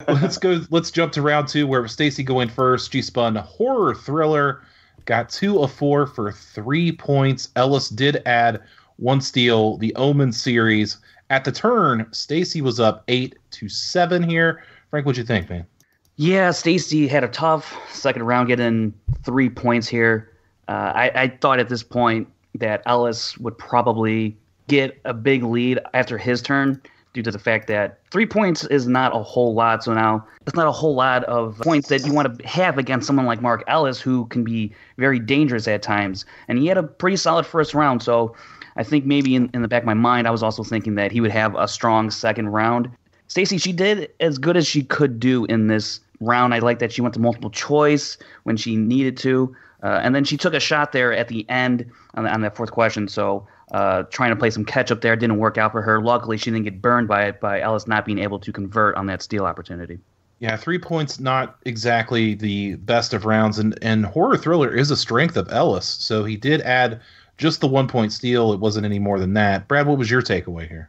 Let's jump to round 2 where Stacy going first. She spun horror thriller, got 2 of 4 for 3 points. Ellis did add 1 steal. The Omen series. At the turn, Stacy was up 8-7 here. Frank, what'd you think, man? Yeah, Stacy had a tough second round, getting 3 points here. I thought at this point that Ellis would probably get a big lead after his turn due to the fact that 3 points is not a whole lot. So now it's not a whole lot of points that you want to have against someone like Mark Ellis, who can be very dangerous at times. And he had a pretty solid first round. So I think maybe in the back of my mind, I was also thinking that he would have a strong second round. Stacy, she did as good as she could do in this round. I like that she went to multiple choice when she needed to. And then she took a shot there at the end on that fourth question. So trying to play some catch up there didn't work out for her. Luckily, she didn't get burned by it, by Ellis not being able to convert on that steal opportunity. Yeah, 3 points, not exactly the best of rounds. And horror thriller is a strength of Ellis. So he did add just the 1 point steal. It wasn't any more than that. Brad, what was your takeaway here?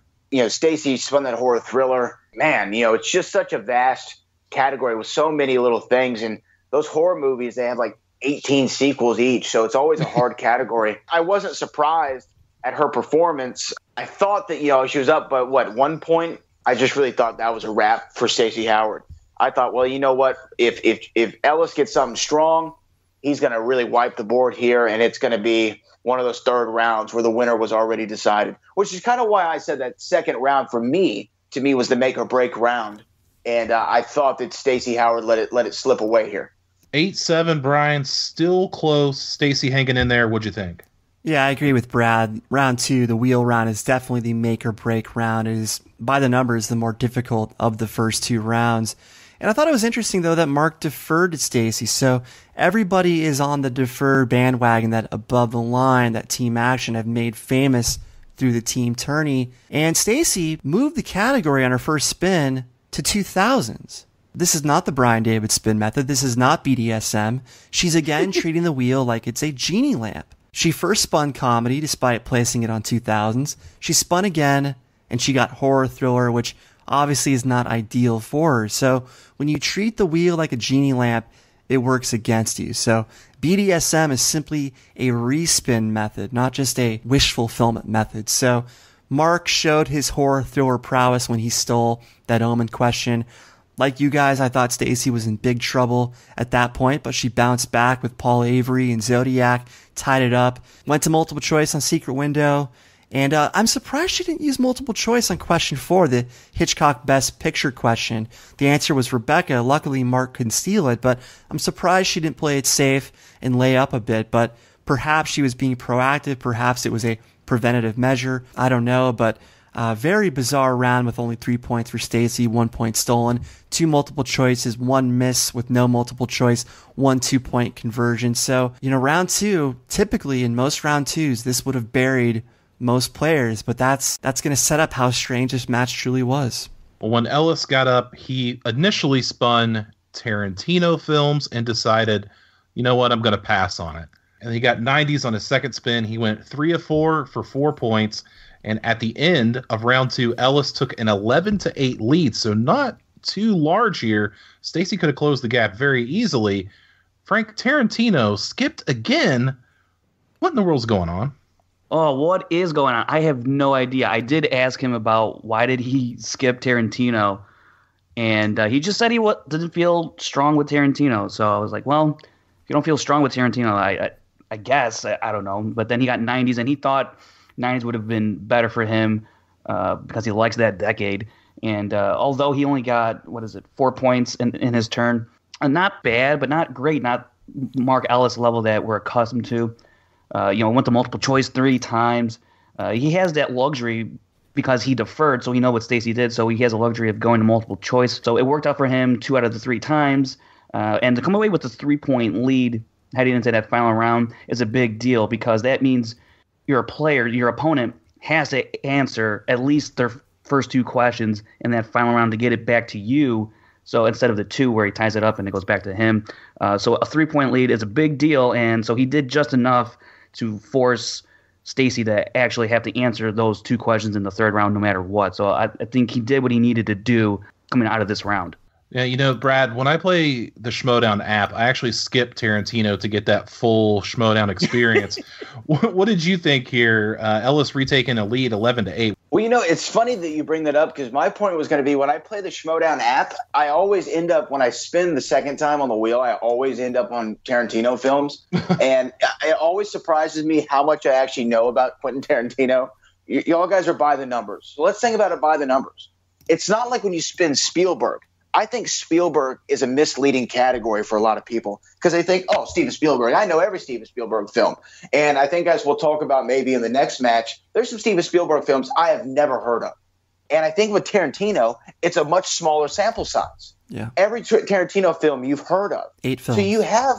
Stacy spun that horror thriller. Man, it's just such a vast category with so many little things. And those horror movies, they have like 18 sequels each. So it's always a hard category. I wasn't surprised at her performance. I thought that, she was up by 1 point. I just really thought that was a wrap for Stacey Howard. I thought, well, you know what? If Ellis gets something strong, he's going to really wipe the board here. And it's going to be one of those third rounds where the winner was already decided, which is kind of why I said that second round to me was the make or break round. And I thought that Stacey Howard let it slip away here. 8-7, Brian, still close. Stacy hanging in there. What'd you think? Yeah, I agree with Brad. Round 2, the wheel round, is definitely the make or break round. It is, by the numbers, the more difficult of the first 2 rounds. And I thought it was interesting, though, that Mark deferred to Stacy. So everybody is on the defer bandwagon, that above the line, that team action have made famous through the team tourney. And Stacy moved the category on her first spin to 2000s. This is not the Brian Davids spin method. This is not BDSM. She's again treating the wheel like it's a genie lamp. She first spun comedy despite placing it on 2000s. She spun again, and she got horror thriller, which obviously is not ideal for her. So when you treat the wheel like a genie lamp, it works against you. So BDSM is simply a respin method, not just a wish fulfillment method. So Mark showed his horror thriller prowess when he stole that Omen question. Like you guys, I thought Stacy was in big trouble at that point, but she bounced back with Paul Avery and Zodiac, tied it up, went to multiple choice on Secret Window. And I'm surprised she didn't use multiple choice on question 4, the Hitchcock Best Picture question. The answer was Rebecca. Luckily, Mark couldn't steal it, but I'm surprised she didn't play it safe and lay up a bit. But perhaps she was being proactive. Perhaps it was a preventative measure. I don't know, but very bizarre round with only 3 points for Stacy, 1 point stolen, 2 multiple choices, 1 miss with no multiple choice, 1 2-point conversion. So, round 2, typically in most round 2s, this would have buried most players, but that's going to set up how strange this match truly was. Well, when Ellis got up, he initially spun Tarantino films and decided, you know what, I'm going to pass on it. And he got 90s on his second spin. He went 3 of 4 for 4 points. And at the end of round 2, Ellis took an 11-8 lead. So not too large here. Stacy could have closed the gap very easily. Frank, Tarantino skipped again. What in the world's going on? Oh, what is going on? I have no idea. I did ask him about why did he skip Tarantino, And he just said he didn't feel strong with Tarantino. So I was like, well, if you don't feel strong with Tarantino, I guess. I don't know. But then he got 90s, and he thought 90s would have been better for him because he likes that decade. And although he only got, 4 points in his turn, not bad, but not great, not Mark Ellis level that we're accustomed to. Went to multiple choice 3 times. He has that luxury because he deferred, so he know what Stacy did, so he has a luxury of going to multiple choice. So it worked out for him 2 out of the 3 times. And to come away with a 3-point lead heading into that final round is a big deal because that means your opponent has to answer at least their first 2 questions in that final round to get it back to you. So instead of the 2 where he ties it up and it goes back to him. So a 3-point lead is a big deal, and so he did just enough to force Stacy to actually have to answer those 2 questions in the 3rd round no matter what. So I think he did what he needed to do coming out of this round. Yeah, Brad, when I play the Schmoedown app, I actually skip Tarantino to get that full Schmoedown experience. What did you think here? Ellis retaking a lead 11-8. Well, it's funny that you bring that up because my point was going to be when I play the Schmoedown app, I always end up, when I spin the second time on the wheel, I always end up on Tarantino films. And it always surprises me how much I actually know about Quentin Tarantino. Y'all guys are by the numbers. So let's think about it by the numbers. It's not like when you spin Spielberg. I think Spielberg is a misleading category for a lot of people because they think, oh, Steven Spielberg. I know every Steven Spielberg film. And I think, as we'll talk about maybe in the next match, there's some Steven Spielberg films I have never heard of. And I think with Tarantino, it's a much smaller sample size. Yeah. Every Tarantino film you've heard of. 8 films. So you have,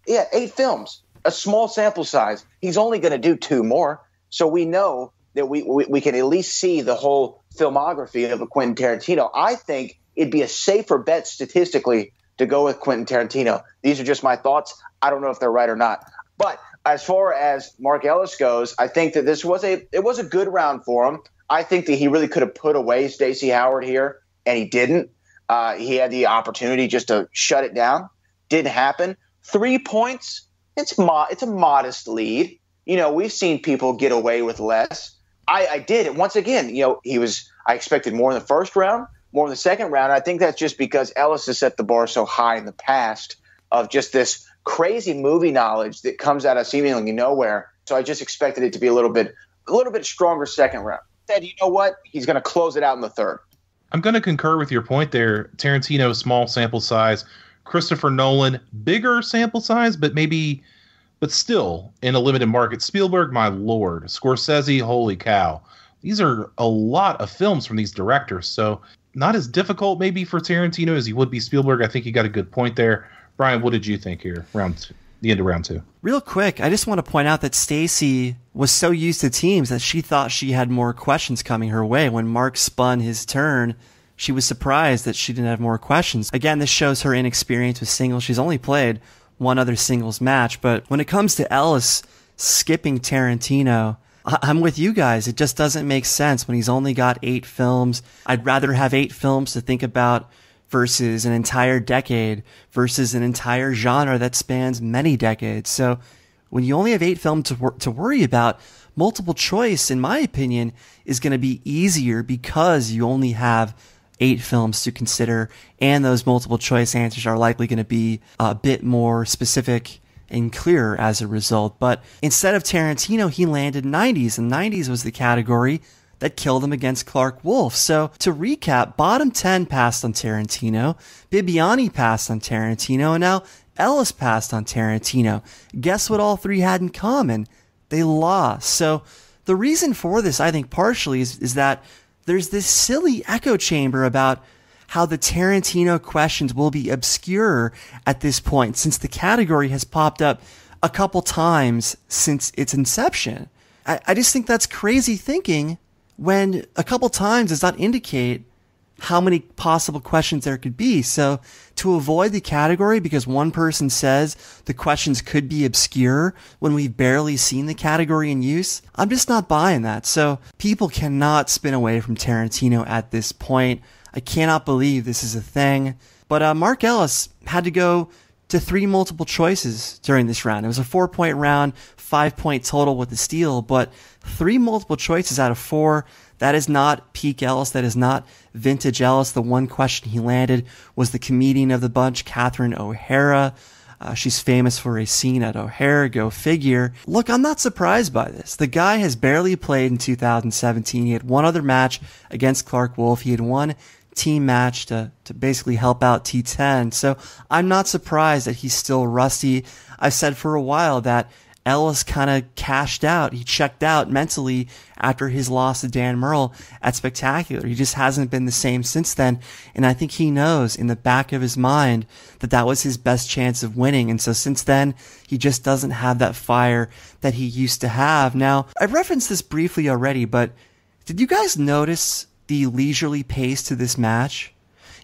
8 films, a small sample size. He's only going to do 2 more. So we know that we can at least see the whole filmography of a Quentin Tarantino. I think it'd be a safer bet statistically to go with Quentin Tarantino. These are just my thoughts. I don't know if they're right or not. But as far as Mark Ellis goes, I think that it was a good round for him. I think that he really could have put away Stacey Howard here, and he didn't. He had the opportunity just to shut it down. Didn't happen. 3 points, it's a modest lead. We've seen people get away with less. I did it once again. I expected more in the first round, more in the second round. I think that's just because Ellis has set the bar so high in the past of just this crazy movie knowledge that comes out of seemingly nowhere. So I just expected it to be a little bit stronger second round. Said, you know what? He's going to close it out in the 3rd. I'm going to concur with your point there. Tarantino, small sample size. Christopher Nolan, bigger sample size, but still in a limited market. Spielberg, my lord. Scorsese, holy cow. These are a lot of films from these directors. So not as difficult maybe for Tarantino as he would be Spielberg. I think you got a good point there. Brian, what did you think here? The end of round 2. Real quick, I just want to point out that Stacy was so used to teams that she thought she had more questions coming her way. When Mark spun his turn, she was surprised that she didn't have more questions. Again, this shows her inexperience with singles. She's only played 1 other singles match. But when it comes to Ellis skipping Tarantino, I'm with you guys. It just doesn't make sense when he's only got 8 films. I'd rather have 8 films to think about versus an entire decade versus an entire genre that spans many decades. So when you only have 8 films to worry about, multiple choice, in my opinion, is going to be easier because you only have 8 films to consider, and those multiple choice answers are likely going to be a bit more specific and clearer as a result. But instead of Tarantino, he landed 90s, and 90s was the category that killed him against Clark Wolf. So to recap, bottom 10 passed on Tarantino, Bibbiani passed on Tarantino, and now Ellis passed on Tarantino. Guess what all 3 had in common? They lost. So the reason for this, I think, partially is that there's this silly echo chamber about how the Tarantino questions will be obscure at this point, since the category has popped up a couple times since its inception. I just think that's crazy thinking when a couple times does not indicate how many possible questions there could be. So to avoid the category because one person says the questions could be obscure when we've barely seen the category in use, I'm just not buying that. So people cannot spin away from Tarantino at this point. I cannot believe this is a thing. But Mark Ellis had to go to 3 multiple choices during this round. It was a 4-point round, 5-point total with the steal, but 3 multiple choices out of 4. That is not peak Ellis. That is not vintage Ellis. The one question he landed was the comedian of the bunch, Catherine O'Hara. She's famous for a scene at O'Hare, go figure. Look, I'm not surprised by this. The guy has barely played in 2017. He had one other match against Clark Wolf. He had one team match to basically help out T10. So I'm not surprised that he's still rusty. I've said for a while that Ellis kind of cashed out. He checked out mentally after his loss to Dan Murrell at Spectacular. He just hasn't been the same since then. And I think he knows in the back of his mind that that was his best chance of winning. And so since then, he just doesn't have that fire that he used to have. Now, I referenced this briefly already, but did you guys notice the leisurely pace to this match?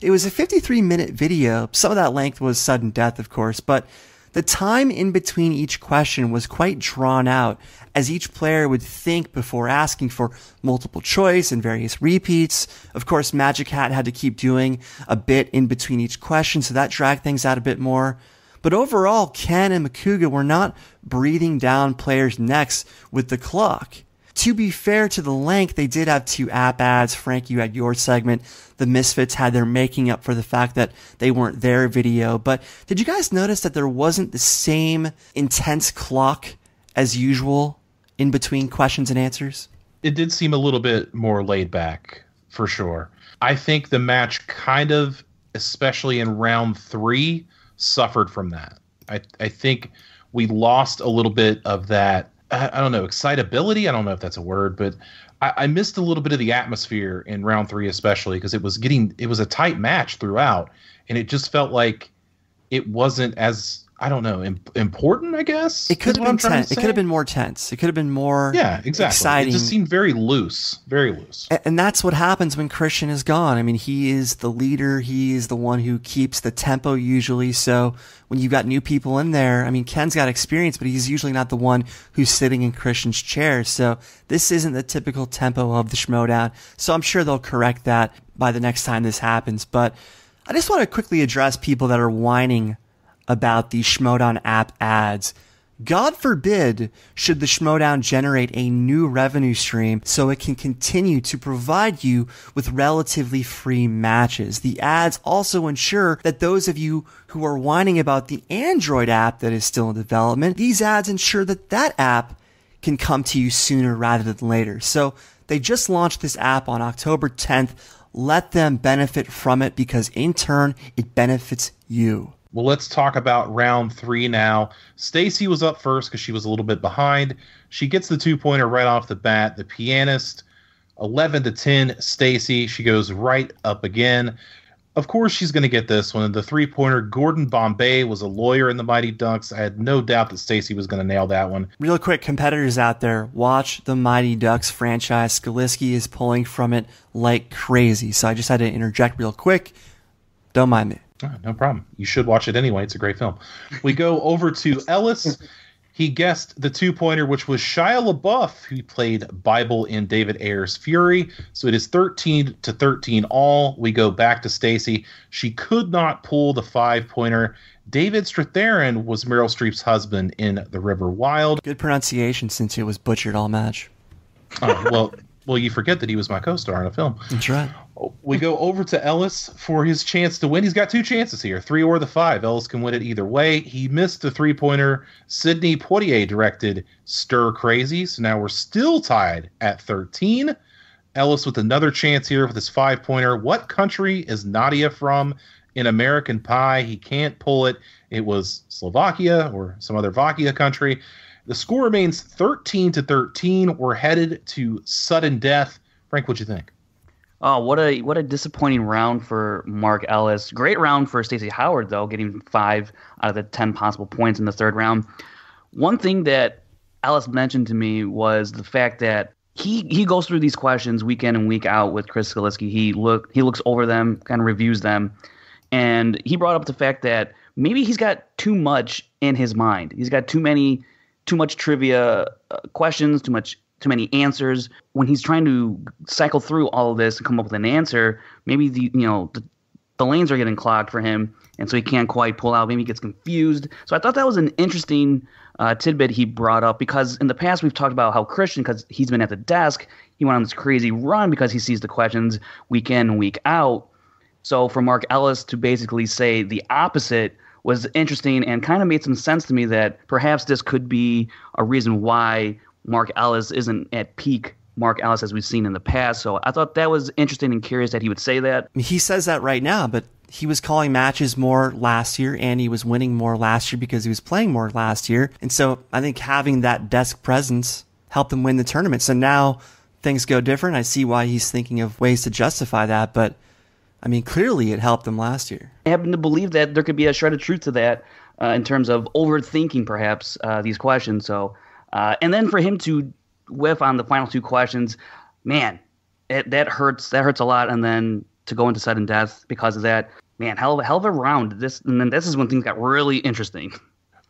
It was a 53-minute video. Some of that length was sudden death, of course, but the time in between each question was quite drawn out, as each player would think before asking for multiple choice and various repeats. Of course, Magic Hat had to keep doing a bit in between each question, so that dragged things out a bit more. But overall, Ken and Makuga were not breathing down players' necks with the clock. To be fair to the length, they did have 2 app ads. Frank, you had your segment. The Misfits had their making up for the fact that they weren't their video. But did you guys notice that there wasn't the same intense clock as usual in between questions and answers? It did seem a little bit more laid back, for sure. I think the match kind of, especially in round 3, suffered from that. I think we lost a little bit of that, I don't know, excitability. I don't know if that's a word, but I missed a little bit of the atmosphere in round 3, especially because it was a tight match throughout, and it just felt like it wasn't as, I don't know, important, I guess. It could have been tense. It could have been more tense. It could have been more exciting. It just seemed very loose, very loose. And that's what happens when Christian is gone. I mean, he is the leader. He is the one who keeps the tempo usually. So when you've got new people in there, I mean, Ken's got experience, but he's usually not the one who's sitting in Christian's chair. So this isn't the typical tempo of the Schmoedown. So I'm sure they'll correct that by the next time this happens. But I just want to quickly address people that are whining about the Schmoedown app ads. God forbid should the Schmoedown generate a new revenue stream so it can continue to provide you with relatively free matches. The ads also ensure that those of you who are whining about the Android app that is still in development, these ads ensure that that app can come to you sooner rather than later. So they just launched this app on October 10th. Let them benefit from it because in turn, it benefits you. Well, let's talk about round 3 now. Stacy was up first because she was a little bit behind. She gets the 2-pointer right off the bat. The pianist, 11-10, Stacy. She goes right up again. Of course, she's going to get this one. The 3-pointer, Gordon Bombay, was a lawyer in the Mighty Ducks. I had no doubt that Stacy was going to nail that one. Real quick, competitors out there, watch the Mighty Ducks franchise. Skaliski is pulling from it like crazy. So I just had to interject real quick. Don't mind me. Oh, no problem. You should watch it anyway. It's a great film. We go over to Ellis. He guessed the 2-pointer, which was Shia LaBeouf, who played Bible in David Ayer's Fury. So it is 13-13 all. We go back to Stacy. She could not pull the 5-pointer. David Strathairn was Meryl Streep's husband in The River Wild. Good pronunciation since it was butchered all match. Oh, well, you forget that he was my co-star in a film. That's right. We go over to Ellis for his chance to win. He's got 2 chances here, 3 or the 5. Ellis can win it either way. He missed the 3-pointer. Sidney Poitier directed Stir Crazy, so now we're still tied at 13. Ellis with another chance here with his 5-pointer. What country is Nadia from in American Pie? He can't pull it. It was Slovakia or some other Vakia country. The score remains 13-13. We're headed to sudden death. Frank, what'd you think? Oh, what a disappointing round for Mark Ellis. Great round for Stacey Howard, though, getting 5 out of the 10 possible points in the third round. One thing that Ellis mentioned to me was the fact that he goes through these questions week in and week out with Chris Skaliski. He looks over them, kind of reviews them, and he brought up the fact that maybe he's got too much in his mind. He's got too much trivia questions, too many answers. When he's trying to cycle through all of this and come up with an answer, maybe the the lanes are getting clogged for him, and so he can't quite pull out. Maybe he gets confused. So I thought that was an interesting tidbit he brought up, because in the past we've talked about how Christian, because he's been at the desk, he went on this crazy run because he sees the questions week in and week out. So for Mark Ellis to basically say the opposite was interesting and kind of made some sense to me, that perhaps this could be a reason why Mark Ellis isn't at peak Mark Ellis as we've seen in the past. So I thought that was interesting and curious that he would say that. He says that right now, but he was calling matches more last year, and he was winning more last year because he was playing more last year. And so I think having that desk presence helped him win the tournament. So now things go different. I see why he's thinking of ways to justify that, but I mean, clearly it helped him last year. I happen to believe that there could be a shred of truth to that in terms of overthinking perhaps these questions. So, and then for him to whiff on the final two questions, man, that hurts. That hurts a lot. And then to go into sudden death because of that, man, hell of a round. And then this is when things got really interesting.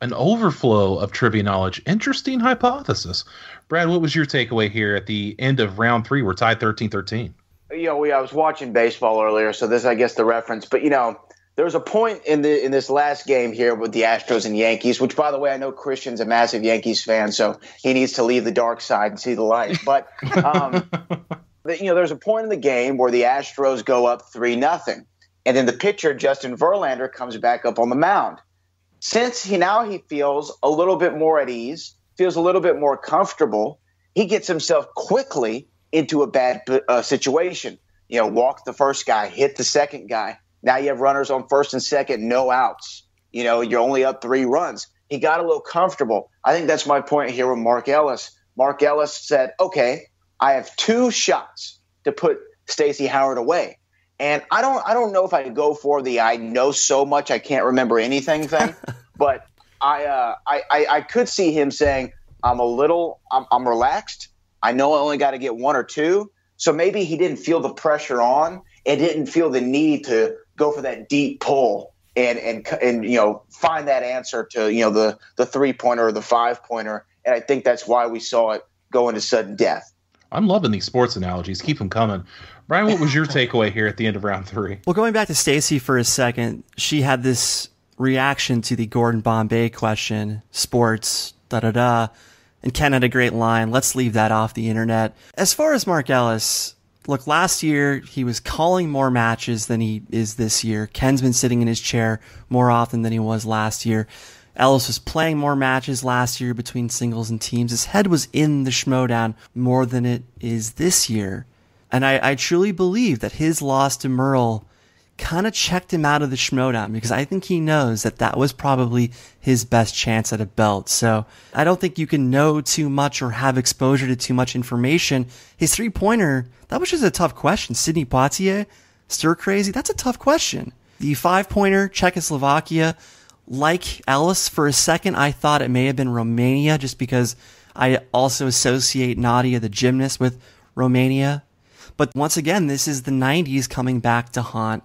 An overflow of trivia knowledge. Interesting hypothesis. Brad, what was your takeaway here at the end of round 3? We're tied 13-13. I was watching baseball earlier, so this, I guess, the reference. But, there was a point in this last game here with the Astros and Yankees, which, by the way, I know Christian's a massive Yankees fan, so he needs to leave the dark side and see the light. But, there's a point in the game where the Astros go up 3-0. And then the pitcher, Justin Verlander, comes back up on the mound. Since he feels a little bit more at ease, feels a little bit more comfortable, he gets himself quickly into a bad situation. Walk the first guy, hit the second guy. Now you have runners on first and second, no outs. You're only up 3 runs. He got a little comfortable. I think that's my point here with Mark Ellis. Mark Ellis said, okay, I have 2 shots to put Stacy Howard away. And I don't know if I go for the I know so much I can't remember anything thing, but I could see him saying, I'm relaxed. I know I only got to get 1 or 2. So maybe he didn't feel the pressure on and didn't feel the need to go for that deep pull and find that answer to, the 3-pointer or the 5-pointer. And I think that's why we saw it go into sudden death. I'm loving these sports analogies. Keep them coming. Brian, what was your takeaway here at the end of round 3? Well, going back to Stacy for a second, she had this reaction to the Gordon Bombay question, sports, da-da-da. And Ken had a great line. Let's leave that off the internet. As far as Mark Ellis, look, last year he was calling more matches than he is this year. Ken's been sitting in his chair more often than he was last year. Ellis was playing more matches last year between singles and teams. His head was in the Schmoedown more than it is this year. And I truly believe that his loss to Merle kind of checked him out of the Schmoedown, because I think he knows that was probably his best chance at a belt. So I don't think you can know too much or have exposure to too much information. His 3-pointer, that was just a tough question. Sidney Poitier, stir crazy, that's a tough question. The 5-pointer, Czechoslovakia, like Ellis, for a second I thought it may have been Romania, just because I also associate Nadia, the gymnast, with Romania. But once again, this is the 90s coming back to haunt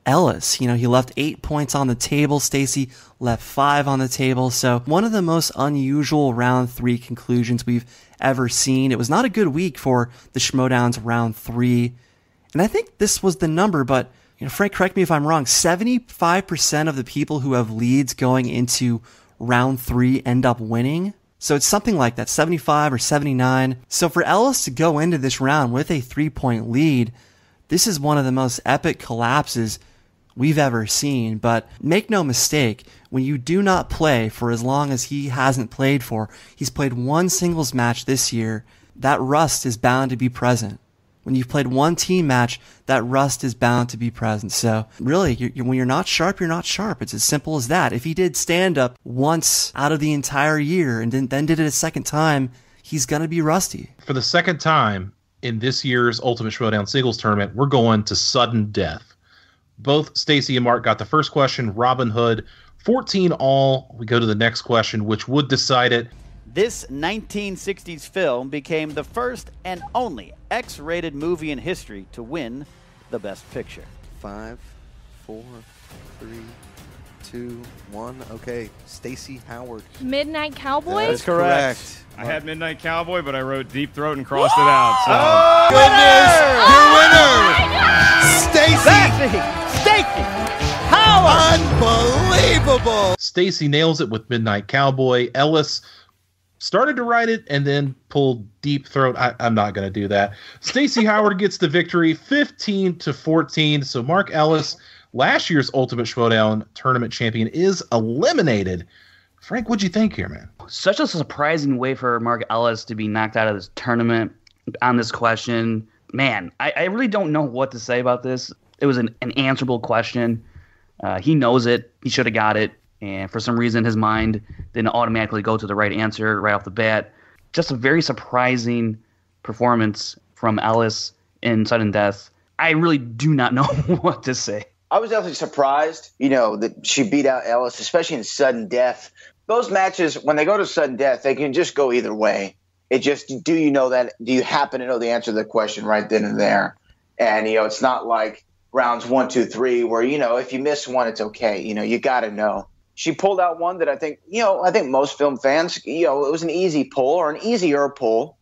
Ellis. He left 8 points on the table. Stacy left 5 on the table. So one of the most unusual round 3 conclusions we've ever seen. It was not a good week for the Schmoedown's round 3. And I think this was the number, but Frank, correct me if I'm wrong, 75% of the people who have leads going into round 3 end up winning. So it's something like that, 75 or 79. So for Ellis to go into this round with a 3-point lead, this is one of the most epic collapses we've ever seen. But make no mistake, when you do not play for as long as he hasn't played for, he's played 1 singles match this year, that rust is bound to be present. When you've played 1 team match, that rust is bound to be present. So really, when you're not sharp, you're not sharp. It's as simple as that. If he did stand up once out of the entire year and then did it a second time, he's going to be rusty. For the second time in this year's Ultimate Schmoedown Singles Tournament, we're going to sudden death. Both Stacy and Mark got the first question, Robin Hood, 14 all. We go to the next question, which would decide it. This 1960s film became the first and only X-rated movie in history to win the Best Picture. 5, 4, 3, 2, 1. Okay, Stacy Howard. Midnight Cowboy? That's correct. I had Midnight Cowboy, but I wrote Deep Throat and crossed it out. So. Oh, goodness! Your winner! Stacy! Stacy! Unbelievable. Stacy nails it with Midnight Cowboy. Ellis started to write it and then pulled Deep Throat. I'm not going to do that. Stacy Howard gets the victory, 15-14. So Mark Ellis, last year's Ultimate Schmoedown Tournament champion, is eliminated. Frank, what'd you think here, man? Such a surprising way for Mark Ellis to be knocked out of this tournament on this question. Man, I really don't know what to say about this. It was an answerable question. He knows it. He should have got it. And for some reason, his mind didn't automatically go to the right answer right off the bat. Just a very surprising performance from Ellis in Sudden Death. I really do not know what to say. I was definitely surprised, that she beat out Ellis, especially in Sudden Death. Those matches, when they go to Sudden Death, they can just go either way. It just, do you happen to know the answer to the question right then and there? And, it's not like rounds 1, 2, 3 where, if you miss one, it's okay. You got to know. She pulled out one that I think most film fans, it was an easy pull or an easier pull,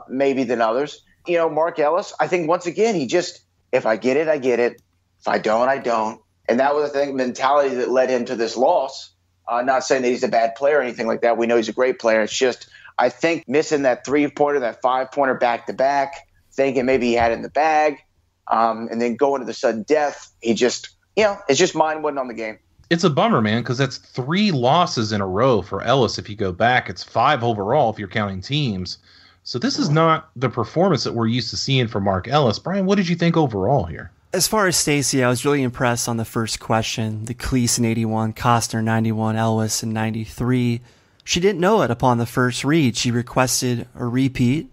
maybe than others. Mark Ellis, I think once again, he just, if I get it, I get it. If I don't, I don't. And that was, I think, mentality that led him to this loss. Not saying that he's a bad player or anything like that. We know he's a great player. It's just, I think, missing that 3-pointer, that 5-pointer back-to-back, thinking maybe he had it in the bag, and then going to the Sudden Death, he just, it's just mind wasn't on the game. It's a bummer, man, because that's 3 losses in a row for Ellis. If you go back, it's 5 overall if you're counting teams. So this is not the performance that we're used to seeing from Mark Ellis. Brian, what did you think overall here? As far as Stacy, I was really impressed on the first question. The Cleese in 81, Costner 91, Ellis in 93. She didn't know it upon the first read. She requested a repeat,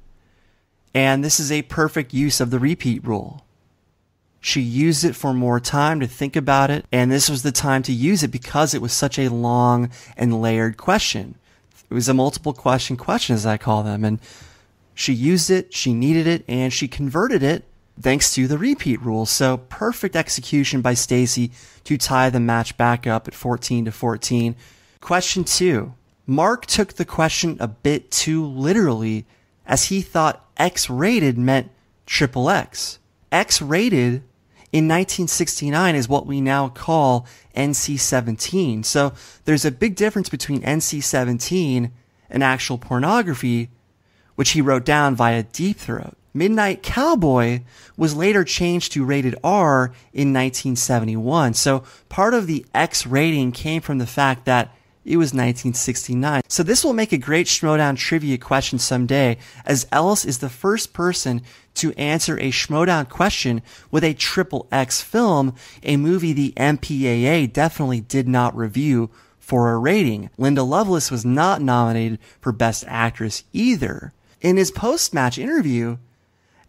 and this is a perfect use of the repeat rule. She used it for more time to think about it, and this was the time to use it because it was such a long and layered question. It was a multiple question, as I call them, and she used it, she needed it, and she converted it thanks to the repeat rule. So perfect execution by Stacy to tie the match back up at 14-14. Question 2. Mark took the question a bit too literally, as he thought X-rated meant XXX. X-rated in 1969 is what we now call NC-17. So there's a big difference between NC-17 and actual pornography, which he wrote down via Deep Throat. Midnight Cowboy was later changed to rated R in 1971. So part of the X rating came from the fact that it was 1969. So this will make a great Schmoedown trivia question someday, as Ellis is the first person to answer a Schmoedown question with a XXX film, a movie the MPAA definitely did not review for a rating. Linda Lovelace was not nominated for Best Actress either. In his post-match interview,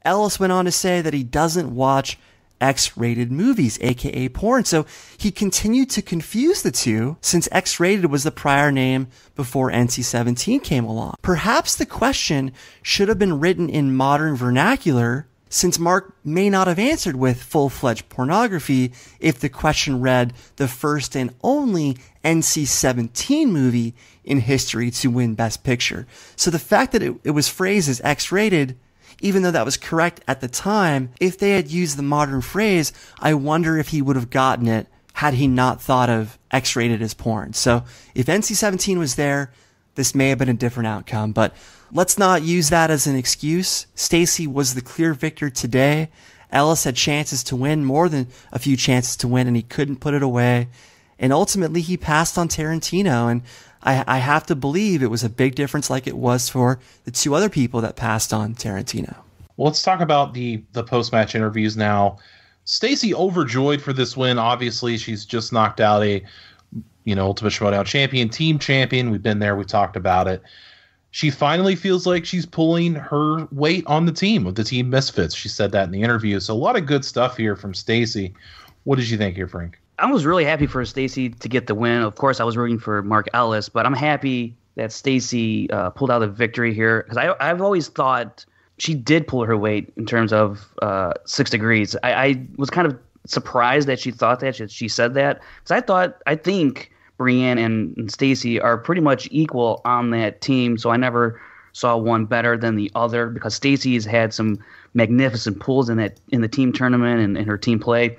Ellis went on to say that he doesn't watch X-rated movies, aka porn. So he continued to confuse the two, since X-rated was the prior name before NC-17 came along. Perhaps the question should have been written in modern vernacular, since Mark may not have answered with full-fledged pornography if the question read the first and only NC-17 movie in history to win Best Picture. So the fact that it was phrased as X-rated, even though that was correct at the time, if they had used the modern phrase, I wonder if he would have gotten it had he not thought of X-rated as porn. So if NC-17 was there, this may have been a different outcome, but let's not use that as an excuse. Stacy was the clear victor today. Ellis had chances to win, more than a few chances to win, and he couldn't put it away. And ultimately, he passed on Tarantino, and I have to believe it was a big difference like it was for the 2 other people that passed on Tarantino. Well, let's talk about the post-match interviews now. Stacy overjoyed for this win. Obviously, she's just knocked out a Ultimate Schmoedown champion, team champion. We've been there. We talked about it. She finally feels like she's pulling her weight on the team with the Team Misfits. She said that in the interview. So a lot of good stuff here from Stacy. What did you think here, Frank? I was really happy for Stacy to get the win. Of course, I was rooting for Mark Ellis, but I'm happy that Stacy pulled out a victory here, because I've always thought she did pull her weight in terms of 6 degrees. I was kind of surprised that she thought that. She said that, because I think Brienne and Stacy are pretty much equal on that team, so I never saw one better than the other, because Stacy's had some magnificent pulls in the team tournament and in her team play.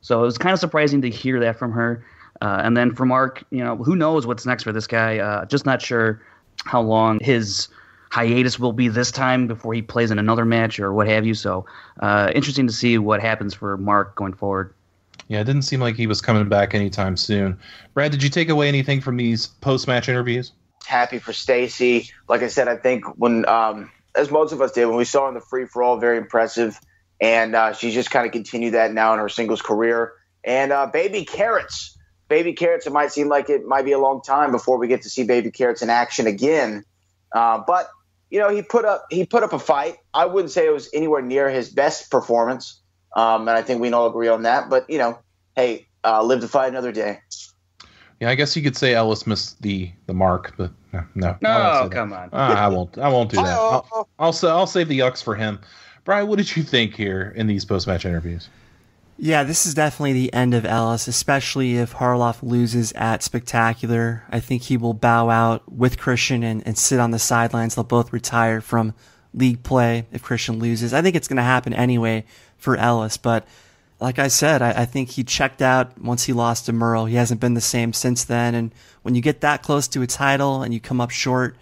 So it was kind of surprising to hear that from her. And then for Mark, who knows what's next for this guy? Just not sure how long his hiatus will be this time before he plays in another match or what have you. So interesting to see what happens for Mark going forward. Yeah, it didn't seem like he was coming back anytime soon. Brad, did you take away anything from these post-match interviews? Happy for Stacy. Like I said, I think when, as most of us did, when we saw her in the free-for-all, very impressive. And she's just kind of continued that now in her singles career. And Baby Carrots. Baby Carrots, it might seem like it might be a long time before we get to see Baby Carrots in action again. But, he put up a fight. I wouldn't say it was anywhere near his best performance. And I think we can all agree on that. But, hey, live to fight another day. Yeah, I guess you could say Ellis missed the mark, but no. No, come on. I won't do that. I'll save the yucks for him. Brian, what did you think here in these post-match interviews? Yeah, this is definitely the end of Ellis, especially if Harloff loses at Spectacular. I think he will bow out with Christian and sit on the sidelines. They'll both retire from league play if Christian loses. I think it's going to happen anyway for Ellis, but like I said, I think he checked out once he lost to Merle. He hasn't been the same since then, and when you get that close to a title and you come up short,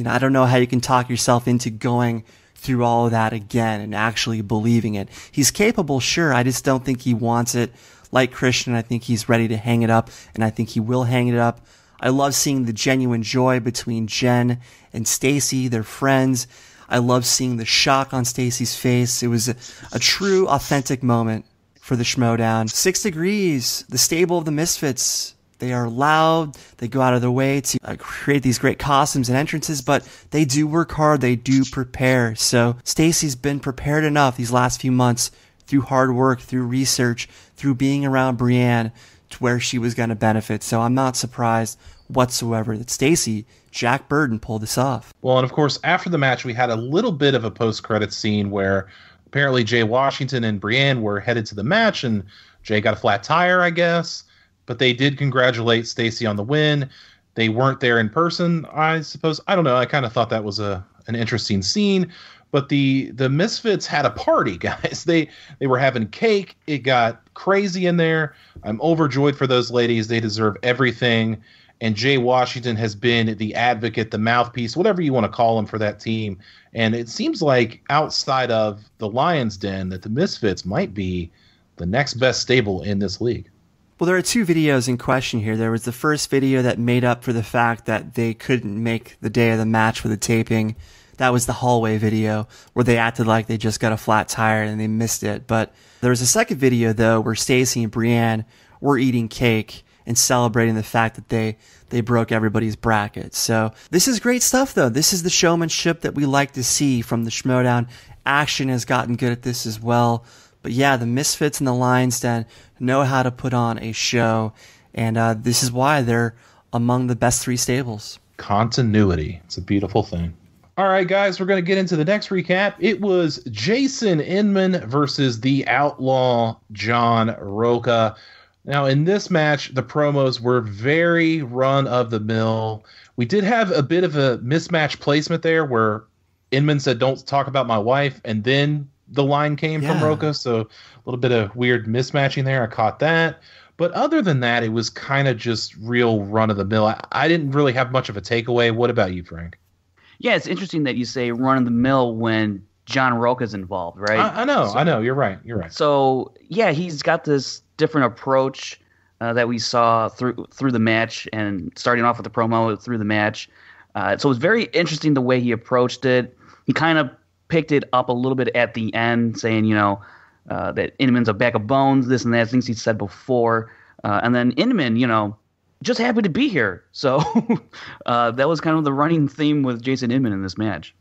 I don't know how you can talk yourself into going through all of that again and actually believing it. He's capable, sure. I just don't think he wants it. Like Christian, I think he's ready to hang it up, and I think he will hang it up. I love seeing the genuine joy between Jen and Stacy. They're friends. I love seeing the shock on Stacy's face. It was a true, authentic moment for the Schmoedown. 6 Degrees, the stable of the Misfits. They are loud. They go out of their way to create these great costumes and entrances, but they do work hard. They do prepare. So Stacy's been prepared enough these last few months through hard work, through research, through being around Brienne to where she was going to benefit. So I'm not surprised whatsoever that Stacy, Jack Burton, pulled this off. Well, and of course, after the match, we had a little bit of a post-credit scene where apparently Jay Washington and Brienne were headed to the match, and Jay got a flat tire, I guess. But they did congratulate Stacy on the win. They weren't there in person, I suppose. I don't know. I kind of thought that was an interesting scene. But the Misfits had a party, guys. They were having cake. It got crazy in there. I'm overjoyed for those ladies. They deserve everything. And Jay Washington has been the advocate, the mouthpiece, whatever you want to call him for that team. And it seems like outside of the Lions Den that the Misfits might be the next best stable in this league. Well, there are 2 videos in question here. There was the first video that made up for the fact that they couldn't make the day of the match for the taping. That was the hallway video where they acted like they just got a flat tire and they missed it. But there was a second video, though, where Stacy and Brienne were eating cake and celebrating the fact that they broke everybody's bracket. So this is great stuff, though. This is the showmanship that we like to see from the Schmoedown. Action has gotten good at this as well. But yeah, the Misfits and the Lions Den know how to put on a show, and this is why they're among the best 3 stables. Continuity. It's a beautiful thing. All right, guys, we're going to get into the next recap. It was Jason Inman versus the Outlaw John Roca. Now, in this match, the promos were very run-of-the-mill. We did have a bit of a mismatch placement there where Inman said, "Don't talk about my wife," and then the line came from Roca, so a little bit of weird mismatching there. I caught that. But other than that, it was kind of just real run-of-the-mill. I didn't really have much of a takeaway. What about you, Frank? Yeah, it's interesting that you say run-of-the-mill when John Roca's involved, right? I know. You're right. So, yeah, he's got this different approach that we saw through the match and starting off with the promo through the match. So it was very interesting the way he approached it. He kind of picked it up a little bit at the end, saying, that Inman's a bag of bones, this and that, things he said before. And then Inman, just happy to be here. So that was kind of the running theme with Jason Inman in this match.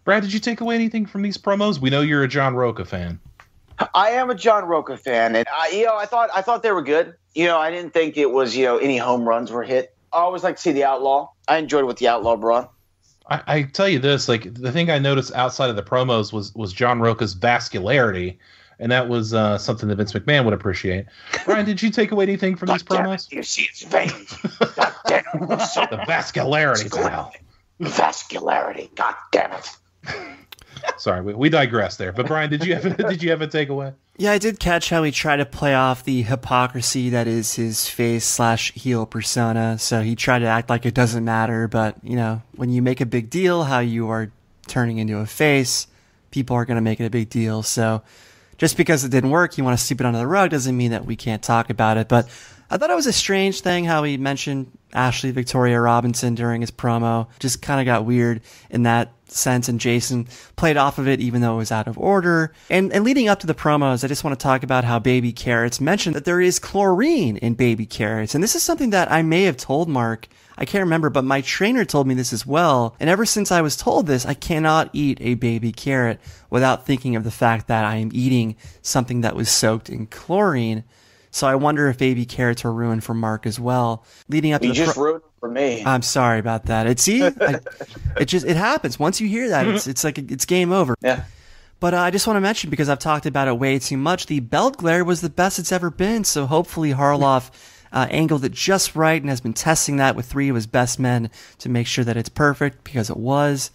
Brad, did you take away anything from these promos? We know you're a John Roca fan. I am a John Roca fan, and I thought they were good. I didn't think it was any home runs were hit. I always like to see the Outlaw. I enjoyed what the Outlaw brought. I tell you this, like the thing I noticed outside of the promos was John Roca's vascularity, and that was something that Vince McMahon would appreciate. Brian, did you take away anything from these promos? You see his veins. God damn it. The vascularity, pal. Vascularity. God damn it. Sorry, we digress there. But Brian, did you have a takeaway? Yeah, I did catch how he tried to play off the hypocrisy that is his face/heel persona. So he tried to act like it doesn't matter, but when you make a big deal how you are turning into a face, people are going to make it a big deal. So just because it didn't work, you want to sweep it under the rug doesn't mean that we can't talk about it. But I thought it was a strange thing how he mentioned Ashley Victoria Robinson during his promo. Just kind of got weird in that sense, and Jason played off of it even though it was out of order. And leading up to the promos, I just want to talk about how baby carrots mentioned that there is chlorine in baby carrots. And this is something that I may have told Mark, I can't remember, but my trainer told me this as well. And ever since I was told this, I cannot eat a baby carrot without thinking of the fact that I am eating something that was soaked in chlorine. So I wonder if baby carrots were ruined for Mark as well. Leading up to just ruined it for me. I'm sorry about that. It happens. Once you hear that, it's like it's game over. Yeah. But I just want to mention, because I've talked about it way too much, the belt glare was the best it's ever been. So hopefully Harloff angled it just right and has been testing that with 3 of his best men to make sure that it's perfect, because it was.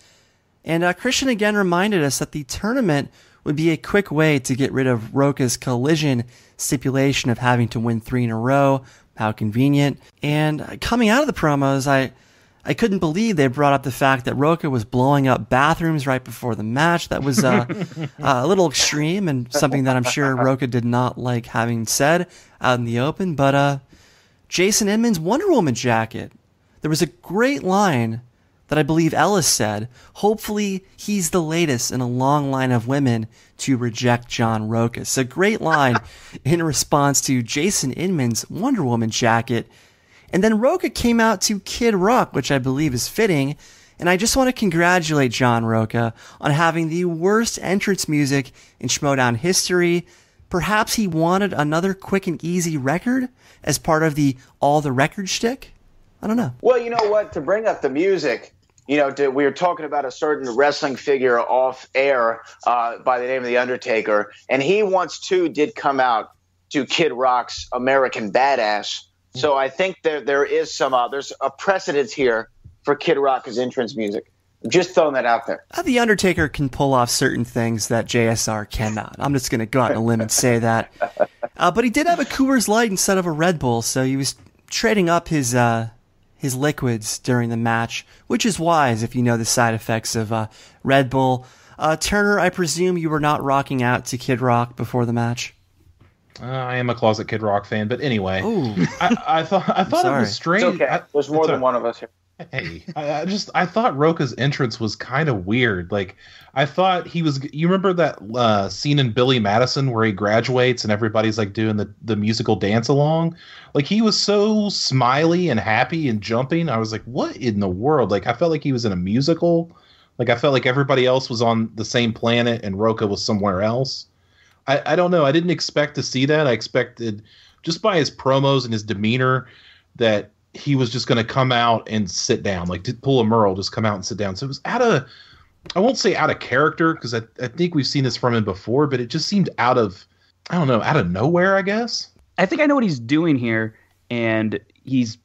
And Christian again reminded us that the tournament would be a quick way to get rid of Roca's collision stipulation of having to win 3 in a row. How convenient. And coming out of the promos, I couldn't believe they brought up the fact that Roca was blowing up bathrooms right before the match. That was a little extreme, and something that I'm sure Roca did not like having said out in the open. But Jason Inman's Wonder Woman jacket. There was a great line that I believe Ellis said. Hopefully he's the latest in a long line of women to reject John Roca. It's a great line in response to Jason Inman's Wonder Woman jacket. And then Roca came out to Kid Rock, which I believe is fitting. And I just want to congratulate John Roca on having the worst entrance music in Schmoedown history. Perhaps he wanted another quick and easy record as part of the all the record shtick. I don't know. Well, you know what? To bring up the music, we were talking about a certain wrestling figure off air by the name of The Undertaker, and he once too did come out to Kid Rock's American Badass. So I think there is some there's a precedence here for Kid Rock's entrance music. I'm just throwing that out there. The Undertaker can pull off certain things that JSR cannot. I'm just going to go out on a limb and say that. But he did have a Coors Light instead of a Red Bull, so he was trading up his liquids during the match, which is wise if you know the side effects of Red Bull. Turner, I presume you were not rocking out to Kid Rock before the match? I am a closet Kid Rock fan, but anyway, I thought it was strange. It's okay. There's more than one of us here. Hey, I thought Roca's entrance was kind of weird. Like, I thought he was. You remember that scene in Billy Madison where he graduates and everybody's like doing the musical dance along? Like, he was so smiley and happy and jumping. I was like, what in the world? Like, I felt like he was in a musical. Like, I felt like everybody else was on the same planet and Roca was somewhere else. I don't know. I didn't expect to see that. I expected, just by his promos and his demeanor, that he was just going to come out and sit down, like to pull a Merle, just come out and sit down. So it was I won't say out of character, because I think we've seen this from him before, but it just seemed out of nowhere, I guess. I think I know what he's doing here, and he's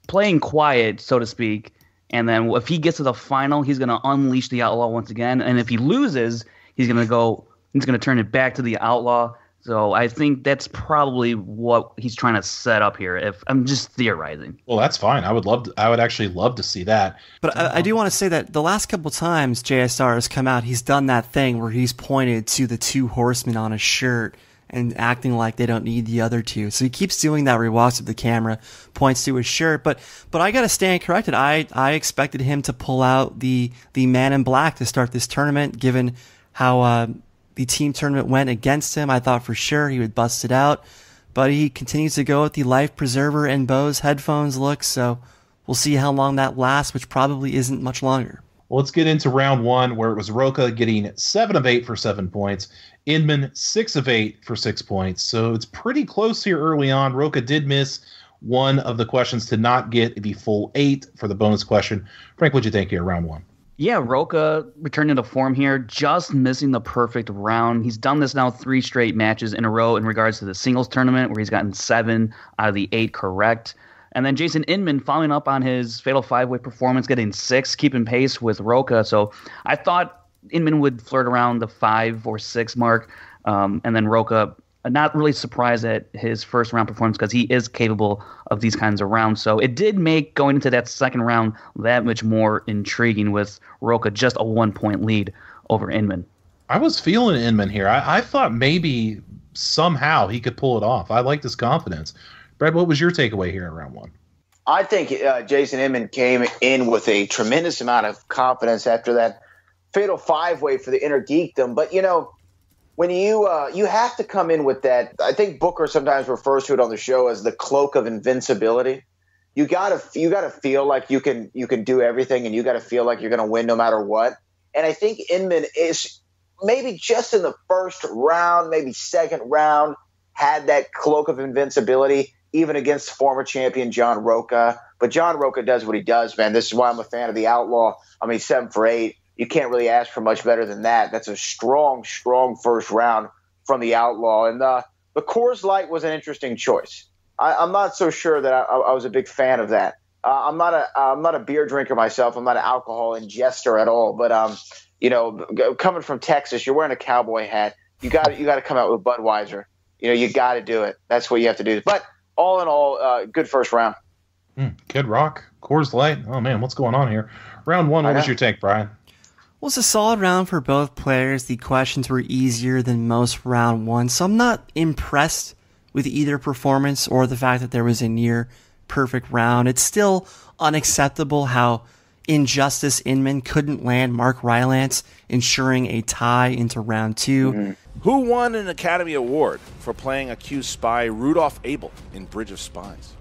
playing quiet, so to speak. And then if he gets to the final, he's going to unleash the Outlaw once again. And if he loses, he's going to turn it back to the Outlaw. So I think that's probably what he's trying to set up here. If I'm just theorizing. Well, that's fine. I would actually love to see that. But I do want to say that the last couple times JSR has come out, he's done that thing where he's pointed to the 2 horsemen on his shirt and acting like they don't need the other 2. So he keeps doing that where he walks up the camera, points to his shirt. But I got to stand corrected. I expected him to pull out the Man in Black to start this tournament, given how the team tournament went against him. I thought for sure he would bust it out, but he continues to go with the Life Preserver and Bose headphones look, so we'll see how long that lasts, which probably isn't much longer. Well, let's get into round 1, where it was Roca getting 7 of 8 for 7 points, Inman 6 of 8 for 6 points, so it's pretty close here early on. Roca did miss one of the questions to not get the full 8 for the bonus question. Frank, what'd you think here, round 1? Yeah, Roca returned into form here, just missing the perfect round. He's done this now 3 straight matches in a row in regards to the singles tournament, where he's gotten 7 out of the 8 correct. And then Jason Inman following up on his Fatal 5-Way performance, getting 6, keeping pace with Roca. So I thought Inman would flirt around the 5 or 6 mark, and then Roca, not really surprised at his first round performance because he is capable of these kinds of rounds. So it did make going into that second round that much more intriguing with Roca just a 1-point lead over Inman. I was feeling Inman here. I thought maybe somehow he could pull it off. I liked his confidence. Brad, what was your takeaway here in round 1? I think Jason Inman came in with a tremendous amount of confidence after that fatal 5-way for the inner geekdom. But, when you have to come in with that, I think Booker sometimes refers to it on the show as the cloak of invincibility. You gotta feel like you can do everything, and you gotta feel like you're gonna win no matter what. And I think Inman is maybe just in the first round, maybe second round, had that cloak of invincibility, even against former champion John Roca. But John Roca does what he does, man. This is why I'm a fan of the Outlaw. 7 for 8. You can't really ask for much better than that. That's a strong, strong first round from the Outlaw. And the Coors Light was an interesting choice. I'm not so sure that I was a big fan of that. I'm not a beer drinker myself. I'm not an alcohol ingester at all. But coming from Texas, you're wearing a cowboy hat. You got to come out with Budweiser. You got to do it. That's what you have to do. But all in all, good first round. Kid Rock, Coors Light. Oh man, what's going on here? Round 1. What was your take, Brian? Well, it's a solid round for both players. The questions were easier than most round 1, so I'm not impressed with either performance or the fact that there was a near perfect round. It's still unacceptable how Injustice Inman couldn't land Mark Rylance, ensuring a tie into round 2. Mm-hmm. Who won an Academy Award for playing accused spy Rudolph Abel in Bridge of Spies?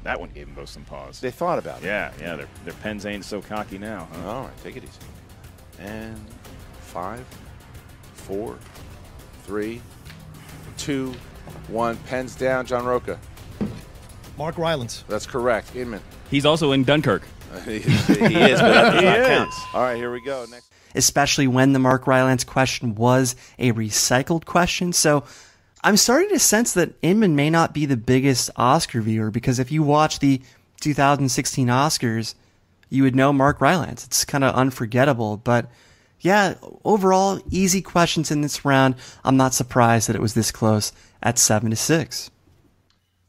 That one gave them both some pause. They thought about it. Yeah, their pens ain't so cocky now. Huh? All right, take it easy. And 5, 4, 3, 2, 1. Pens down, John Roca. Mark Rylance. That's correct. Inman. He's also in Dunkirk. He is, but that does not count. All right, here we go. Next. Especially when the Mark Rylance question was a recycled question. So I'm starting to sense that Inman may not be the biggest Oscar viewer, because if you watch the 2016 Oscars, you would know Mark Rylance. It's kind of unforgettable. But yeah, overall, easy questions in this round. I'm not surprised that it was this close at 7-6.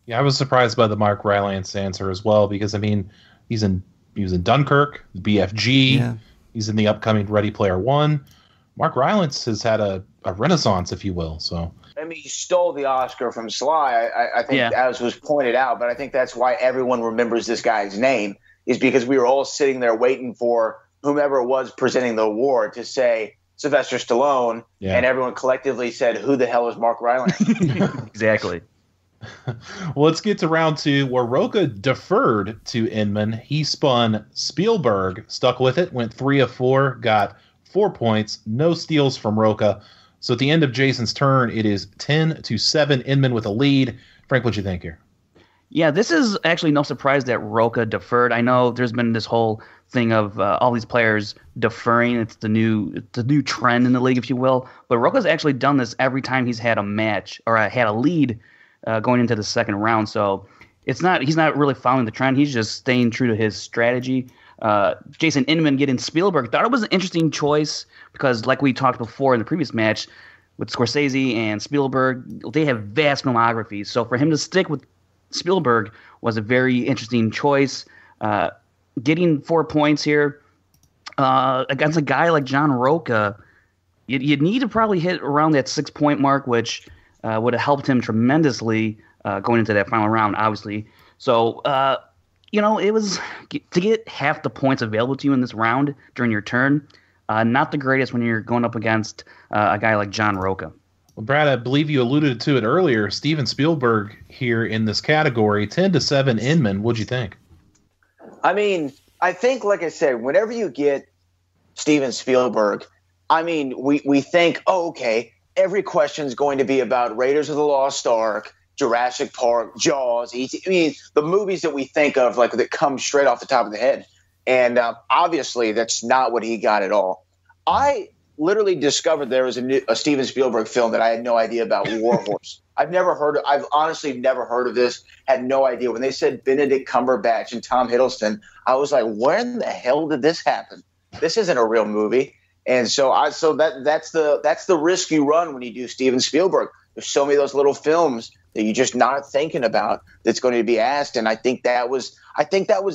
Yeah, I was surprised by the Mark Rylance answer as well, because he was in Dunkirk, BFG. Yeah. He's in the upcoming Ready Player One. Mark Rylance has had a renaissance, if you will. So he stole the Oscar from Sly, I think, as was pointed out. But I think that's why everyone remembers this guy's name, is because we were all sitting there waiting for whomever was presenting the award to say Sylvester Stallone, and everyone collectively said, "Who the hell is Mark Rylance?" Exactly. Well, let's get to round 2, where Roca deferred to Inman. He spun Spielberg, stuck with it, went 3 of 4, got 4 points, no steals from Roca. So at the end of Jason's turn, it is 10-7, Inman with a lead. Frank, what'd you think here? Yeah, this is actually no surprise that Roca deferred. I know there's been this whole thing of all these players deferring. It's the new trend in the league, if you will. But Roca's actually done this every time he's had a match or had a lead going into the second round. So he's not really following the trend. He's just staying true to his strategy. Jason Inman getting Spielberg, thought it was an interesting choice because, like we talked before in the previous match with Scorsese and Spielberg, they have vast filmographies. So for him to stick with Spielberg was a very interesting choice. Getting 4 points here against a guy like John Roca, you'd need to probably hit around that 6-point mark, which would have helped him tremendously going into that final round, obviously. So, it was to get half the points available to you in this round during your turn, not the greatest when you're going up against a guy like John Roca. Well, Brad, I believe you alluded to it earlier. Steven Spielberg here in this category, 10-7 Inman. What'd you think? I think, like I said, whenever you get Steven Spielberg, we think, oh, okay, every question is going to be about Raiders of the Lost Ark, Jurassic Park, Jaws, E.T. The movies that we think of, that come straight off the top of the head. And obviously, that's not what he got at all. I literally discovered there was a Steven Spielberg film that I had no idea about, War Horse. I've honestly never heard of this, had no idea. When they said Benedict Cumberbatch and Tom Hiddleston, I was like, where in the hell did this happen? This isn't a real movie. And so that's the risk you run when you do Steven Spielberg. There's so many of those little films that you're just not thinking about that's going to be asked. And I think that was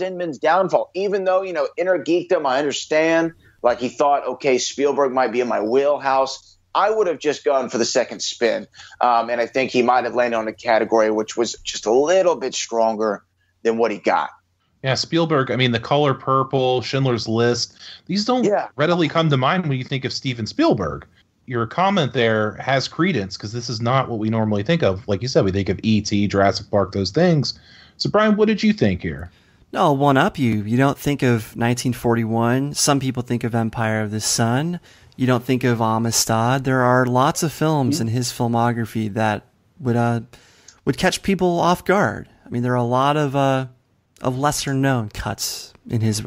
Inman's downfall. Even though, inner geekdom, I understand. Like, he thought, okay, Spielberg might be in my wheelhouse. I would have just gone for the second spin. And I think he might have landed on a category which was just a little bit stronger than what he got. Yeah, Spielberg, I mean, The Color Purple, Schindler's List, these don't readily come to mind when you think of Steven Spielberg. Your comment there has credence because this is not what we normally think of. Like you said, we think of E.T., Jurassic Park, those things. So, Brian, what did you think here? No, I'll one up you. You don't think of 1941. Some people think of Empire of the Sun. You don't think of Amistad. There are lots of films in his filmography that would catch people off guard. I mean, there are a lot of lesser known cuts in his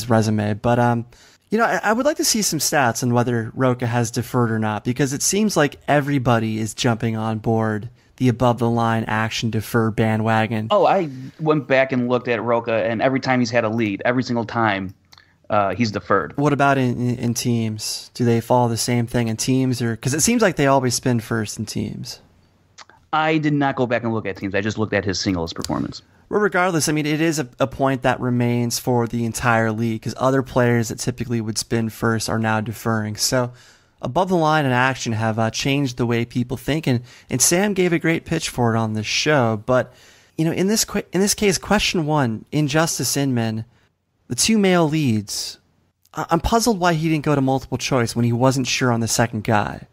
resume. But I would like to see some stats on whether Roca has deferred or not, because it seems like everybody is jumping on board the above the line action defer bandwagon. Oh, I went back and looked at Roca, and every time he's had a lead, every single time. He's deferred. What about in teams? Do they follow the same thing in teams, or because it seems like they always spin first in teams? I did not go back and look at teams. I just looked at his singles performance. Well, regardless, I mean, it is a point that remains for the entire league because other players that typically would spin first are now deferring. So, above the line and action have changed the way people think, and Sam gave a great pitch for it on this show. But in this case, question one, Injustice Inman. The two male leads, I'm puzzled why he didn't go to multiple choice when he wasn't sure on the second guy.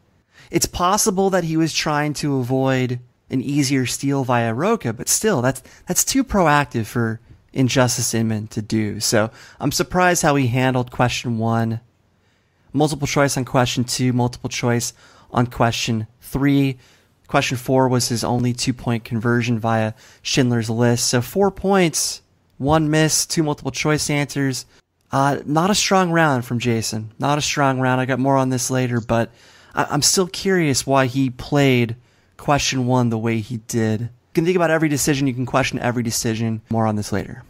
It's possible that he was trying to avoid an easier steal via Roca, but still, that's too proactive for Injustice Inman to do. So I'm surprised how he handled question one, multiple choice on question two, multiple choice on question three. Question four was his only 2-point conversion via Schindler's List. So 4 points. 1 miss, 2 multiple choice answers. Not a strong round from Jason. Not a strong round. I got more on this later, but I'm still curious why he played question one the way he did. You can think about every decision. You can question every decision. More on this later.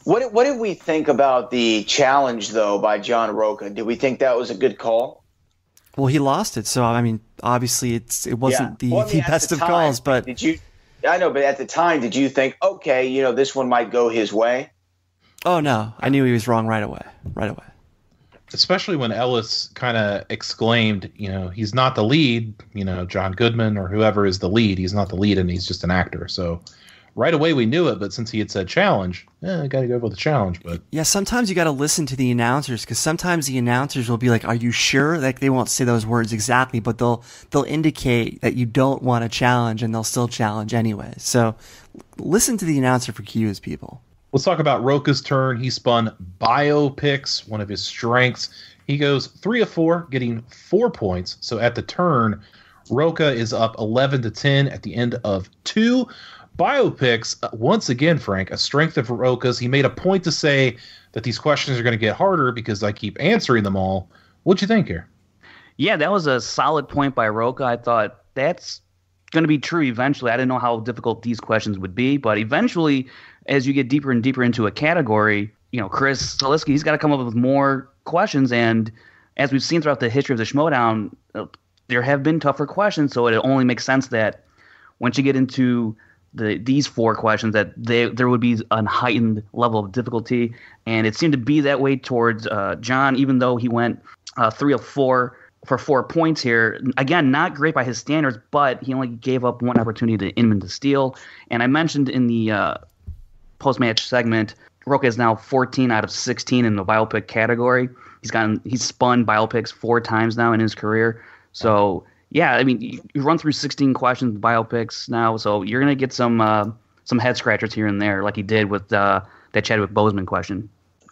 What did we think about the challenge, though, by John Roca? Did we think that was a good call? Well, he lost it, so, I mean, obviously it wasn't the best of calls, but... I know, but at the time, did you think, okay, this one might go his way? Oh, no. I knew he was wrong right away. Especially when Ellis kind of exclaimed, he's not the lead, John Goodman or whoever is the lead. He's not the lead and he's just an actor. So right away we knew it, but since he had said challenge, I got to go with the challenge. But yeah, sometimes you got to listen to the announcers because sometimes the announcers will be like, "Are you sure?" Like they won't say those words exactly, but they'll indicate that you don't want to challenge, and they'll still challenge anyway. So listen to the announcer for cues, people. Let's talk about Roca's turn. He spun biopics, one of his strengths. He goes 3 of 4, getting 4 points. So at the turn, Roca is up 11-10 at the end of 2. Biopics, once again, Frank, a strength of Roca's. He made a point to say that these questions are going to get harder because I keep answering them all. What'd you think here? Yeah, that was a solid point by Roca. I thought that's going to be true eventually. I didn't know how difficult these questions would be, but eventually, as you get deeper and deeper into a category, Chris Zaleski, he's got to come up with more questions. And as we've seen throughout the history of the Schmoedown, there have been tougher questions, so it only makes sense that once you get into these 4 questions that there would be a heightened level of difficulty, and it seemed to be that way towards John, even though he went 3 of 4 for 4 points here. Again, not great by his standards, but he only gave up 1 opportunity to Inman to steal. And I mentioned in the post-match segment, Roca is now 14 out of 16 in the biopic category. He's spun biopics 4 times now in his career. So yeah, I mean, you run through 16 questions with biopics now, so you're going to get some head scratchers here and there, like he did with that Chadwick Boseman question.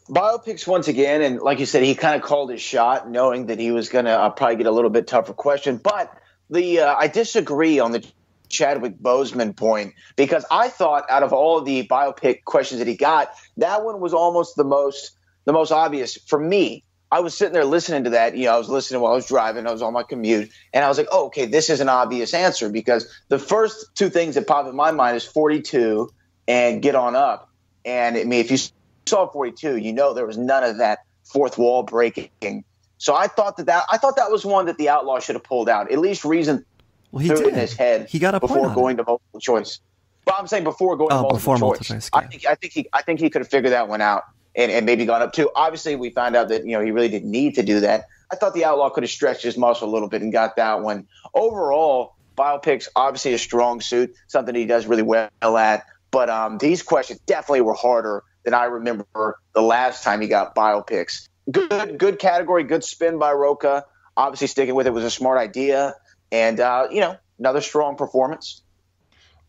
Biopics once again, and like you said, he kind of called his shot, knowing that he was going to probably get a little bit tougher question. But I disagree on the Chadwick Boseman point, because I thought out of all of the biopic questions that he got, that one was almost the most obvious for me. I was sitting there listening to that. I was listening while I was driving. I was on my commute. And I was like, oh, okay, this is an obvious answer, because the first two things that pop in my mind is 42 and Get On Up. And I mean, if you saw 42, there was none of that fourth wall breaking. So I thought that was one that the Outlaw should have pulled out. At least reason He through did. it in his head He got a before point on going to multiple choice. Well, I'm saying before going to multiple choice. Okay. I think he could have figured that one out and maybe gone up too. Obviously, we found out that he really didn't need to do that. I thought the Outlaw could have stretched his muscle a little bit and got that one. Overall, biopics obviously a strong suit, something he does really well at. But these questions definitely were harder than I remember the last time he got biopics. Good category, good spin by Roca. Obviously, sticking with it was a smart idea, and another strong performance.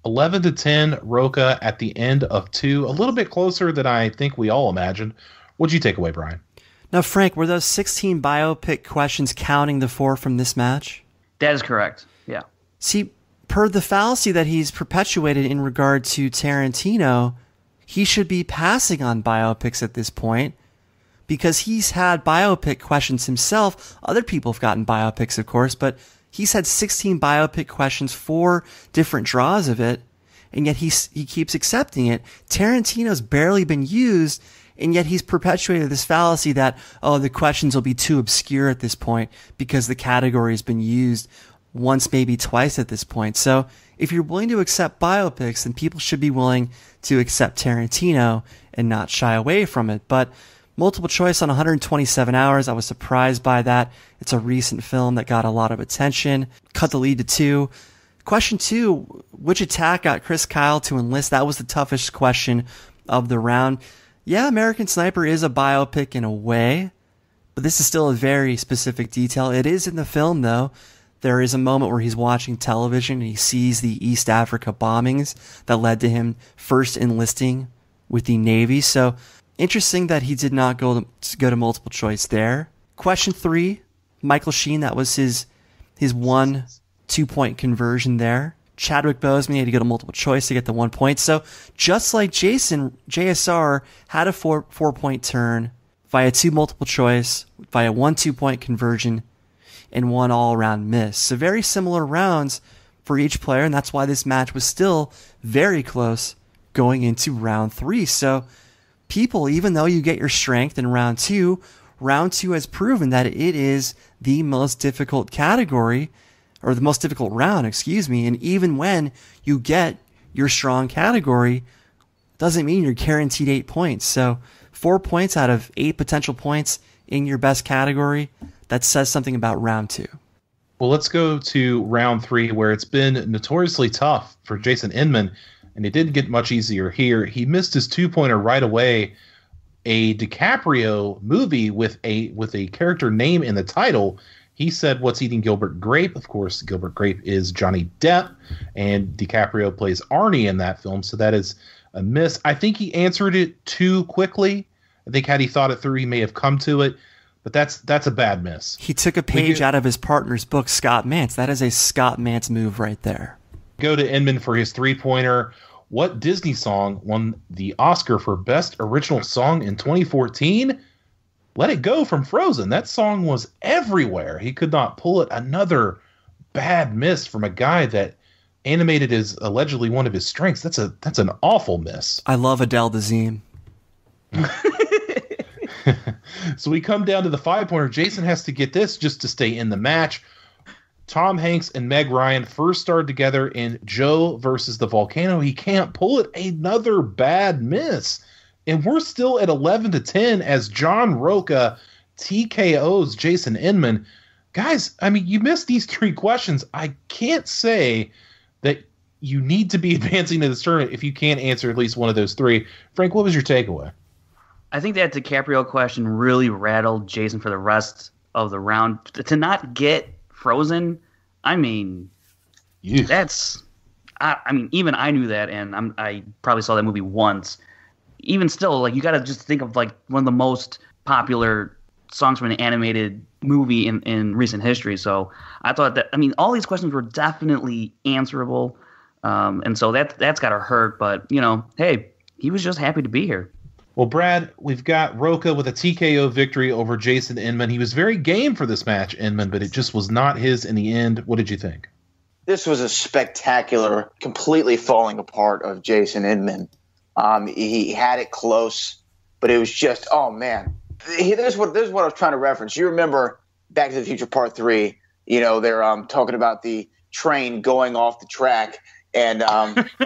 11-10, Roca at the end of 2, a little bit closer than I think we all imagined. What'd you take away, Brian? Now, Frank, were those 16 biopic questions counting the 4 from this match? That is correct. Yeah. See, per the fallacy that he's perpetuated in regard to Tarantino, he should be passing on biopics at this point, because he's had biopic questions himself. Other people have gotten biopics, of course, but he's had 16 biopic questions, 4 different draws of it, and yet he keeps accepting it. Tarantino's barely been used, and yet he's perpetuated this fallacy that, the questions will be too obscure at this point because the category has been used once, maybe twice at this point. So if you're willing to accept biopics, then people should be willing to accept Tarantino and not shy away from it. But multiple choice on 127 hours, I was surprised by that. It's a recent film that got a lot of attention. Cut the lead to 2. Question 2, which attack got Chris Kyle to enlist? That was the toughest question of the round. Yeah, American Sniper is a biopic in a way, but this is still a very specific detail. It is in the film, though. There is a moment where he's watching television and he sees the East Africa bombings that led to him first enlisting with the Navy. So interesting that he did not go to multiple choice there. Question 3, Michael Sheen, that was his 1 2-point conversion there. Chadwick Boseman had to go to multiple choice to get the 1 point. So just like Jason, JSR had a 4-point turn via 2 multiple choice, via 1 2-point conversion, and 1 all-around miss. So very similar rounds for each player, and that's why this match was still very close going into round 3. So people, even though you get your strength in round 2 has proven that it is the most difficult category, or the most difficult round, and even when you get your strong category, doesn't mean you're guaranteed 8 points. So 4 points out of 8 potential points in your best category, that says something about round 2. Well, let's go to round 3, where it's been notoriously tough for Jason Inman, and it didn't get much easier here. He missed his 2-pointer right away. A DiCaprio movie with a character name in the title. He said, "What's Eating Gilbert Grape?" Of course, Gilbert Grape is Johnny Depp, and DiCaprio plays Arnie in that film, so that is a miss. I think he answered it too quickly. I think had he thought it through, he may have come to it, but that's a bad miss. He took a page out of his partner's book, Scott Mantz. That is a Scott Mantz move right there. Go to Inman for his 3-pointer. What Disney song won the Oscar for Best Original Song in 2014? Let It Go from Frozen. That song was everywhere. He could not pull it. Another bad miss from a guy that animated is allegedly one of his strengths. That's an awful miss. I love Adele Dazeem. So we come down to the 5-pointer. Jason has to get this just to stay in the match. Tom Hanks and Meg Ryan first starred together in Joe versus the Volcano. He can't pull it. Another bad miss. And we're still at 11-10 as John Roca TKOs Jason Inman. Guys, I mean, you missed these 3 questions. I can't say that you need to be advancing to this tournament if you can't answer at least one of those 3. Frank, what was your takeaway? I think that DiCaprio question really rattled Jason for the rest of the round. To not get Frozen, I mean, that's... I mean, even I knew that, and I probably saw that movie once. Even still, like, you got to just think of like one of the most popular songs from an animated movie in recent history. So I thought that, I mean, all these questions were definitely answerable, and so that's got to hurt. But hey, he was just happy to be here. Well, Brad, we've got Roca with a TKO victory over Jason Inman. He was very game for this match, Inman, but it just was not his in the end. What did you think? This was a spectacular, completely falling apart of Jason Inman. He had it close, but it was just, oh man. This is what I was trying to reference. You remember Back to the Future Part 3, you know, they're talking about the train going off the track. And,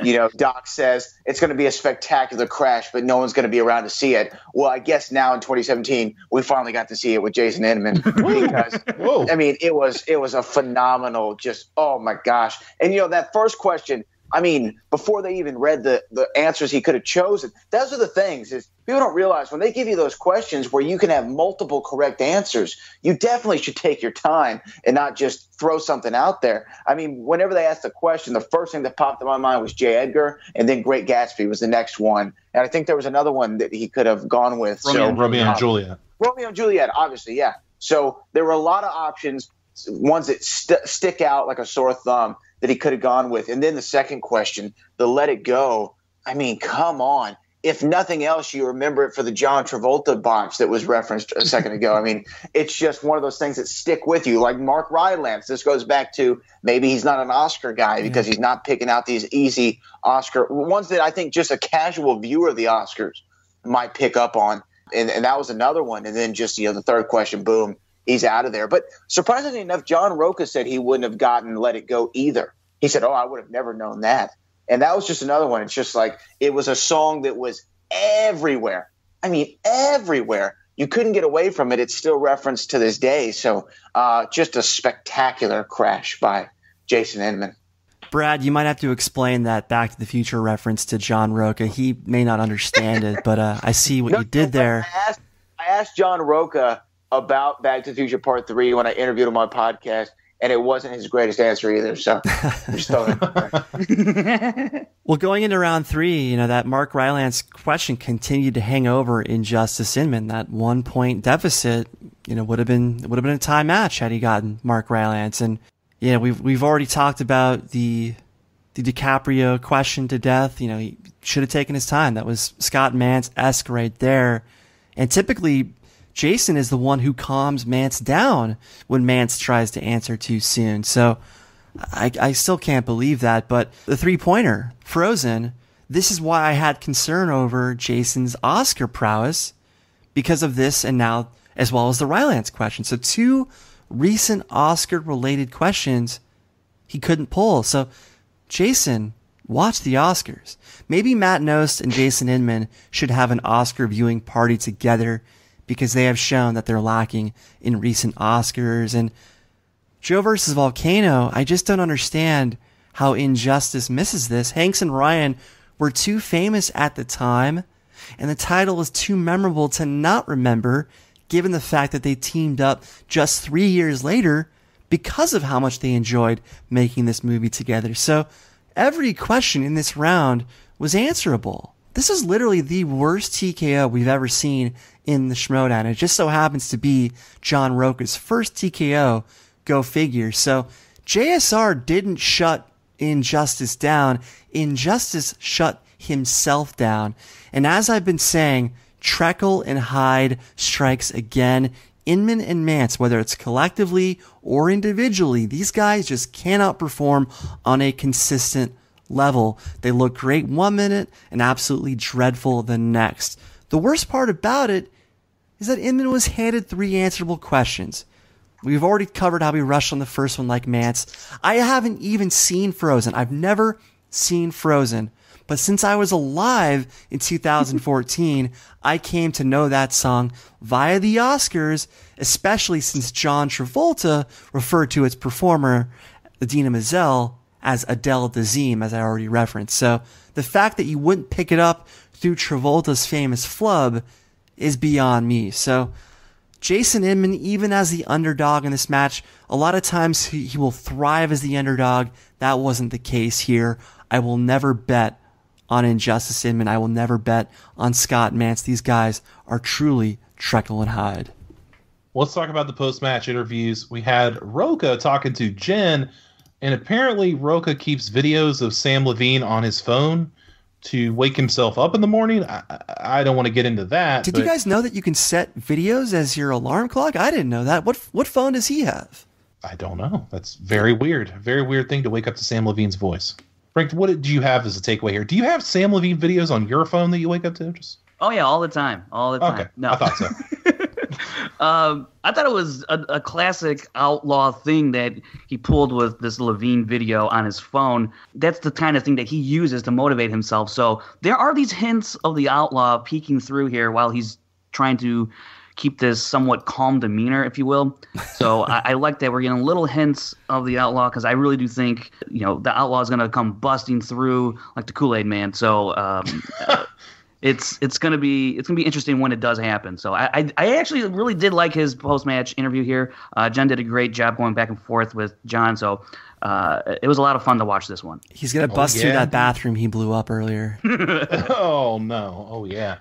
you know, Doc says it's going to be a spectacular crash, but no one's going to be around to see it. Well, I guess now in 2017, we finally got to see it with Jason Inman because, I mean, it was a phenomenal, just, oh my gosh. And, you know, that first question, I mean, before they even read the answers he could have chosen, those are the things is people don't realize when they give you those questions where you can have multiple correct answers, you definitely should take your time and not just throw something out there. I mean, whenever they asked the question, the first thing that popped in my mind was J. Edgar, and then Great Gatsby was the next one. And I think there was another one that he could have gone with. Romeo and Juliet. Romeo and Juliet, obviously, yeah. So there were a lot of options, ones that stick out like a sore thumb that he could have gone with. And then the second question, the Let It Go. I mean, come on. If nothing else, you remember it for the John Travolta botch that was referenced a second ago. I mean, it's just one of those things that stick with you. Like Mark Rylance, this goes back to maybe he's not an Oscar guy because he's not picking out these easy Oscar ones that I think just a casual viewer of the Oscars might pick up on. And that was another one. And then just, you know, the third question, boom, he's out of there. But surprisingly enough, John Roca said he wouldn't have gotten Let It Go either. He said, oh, I would have never known that. And that was just another one. It's just like it was a song that was everywhere. I mean, everywhere. You couldn't get away from it. It's still referenced to this day. So just a spectacular crash by Jason Inman. Brad, you might have to explain that Back to the Future reference to John Roca. He may not understand it, but I see what you did there. I asked John Roca about Back to the Future Part 3 when I interviewed him on my podcast, and it wasn't his greatest answer either. So I'm just throwing it there. Well, going into round 3, you know, that Mark Rylance question continued to hang over Injustice Inman. That 1 point deficit, you know, would have been a tie match had he gotten Mark Rylance. And yeah, we've already talked about the DiCaprio question to death. You know, he should have taken his time. That was Scott Mance-esque right there. And typically, Jason is the one who calms Mance down when Mance tries to answer too soon. So I still can't believe that. But the three-pointer, Frozen, this is why I had concern over Jason's Oscar prowess because of this and now as well as the Rylance question. So 2 recent Oscar-related questions he couldn't pull. So Jason, watch the Oscars. Maybe Matt Nost and Jason Inman should have an Oscar viewing party together because they have shown that they're lacking in recent Oscars. And Joe versus Volcano, I just don't understand how Injustice misses this. Hanks and Ryan were too famous at the time, and the title is too memorable to not remember, given the fact that they teamed up just 3 years later because of how much they enjoyed making this movie together. So every question in this round was answerable. This is literally the worst TKO we've ever seen in the Schmoedown. It just so happens to be John Roca's first TKO, go figure. So JSR didn't shut Injustice down. Injustice shut himself down. And as I've been saying, Treacle and Hyde strikes again. Inman and Mance, whether it's collectively or individually, these guys just cannot perform on a consistent level. They look great 1 minute and absolutely dreadful the next. The worst part about it is that Inman was handed 3 answerable questions. We've already covered how he rushed on the first one like Mance. I haven't even seen Frozen. I've never seen Frozen. But since I was alive in 2014, I came to know that song via the Oscars, especially since John Travolta referred to its performer, Idina Menzel, as Adele Dazeem, as I already referenced. So the fact that you wouldn't pick it up through Travolta's famous flub is beyond me. So Jason Inman, even as the underdog in this match, a lot of times he will thrive as the underdog. That wasn't the case here. I will never bet on Injustice Inman. I will never bet on Scott Mance. These guys are truly Treacle and Hyde. Let's talk about the post-match interviews. We had Roca talking to Jen, and apparently Roca keeps videos of Sam Levine on his phone. to wake himself up in the morning. I don't want to get into that. Did you guys know that you can set videos as your alarm clock? I didn't know that. What phone does he have? I don't know. That's very weird. Very weird thing to wake up to Sam Levine's voice. Frank, what do you have as a takeaway here? Do you have Sam Levine videos on your phone that you wake up to? Oh yeah, all the time. Okay, No. I thought so. I thought it was a classic outlaw thing that he pulled with this Levine video on his phone. That's the kind of thing that he uses to motivate himself. So there are these hints of the outlaw peeking through here while he's trying to keep this somewhat calm demeanor, if you will. So I like that we're getting little hints of the outlaw, because I really do think, the outlaw is going to come busting through like the Kool-Aid Man. So it's gonna be interesting when it does happen. So I actually really did like his post-match interview here. Jen did a great job going back and forth with John. So it was a lot of fun to watch this one. He's gonna bust through that bathroom he blew up earlier. Oh no! Oh yeah!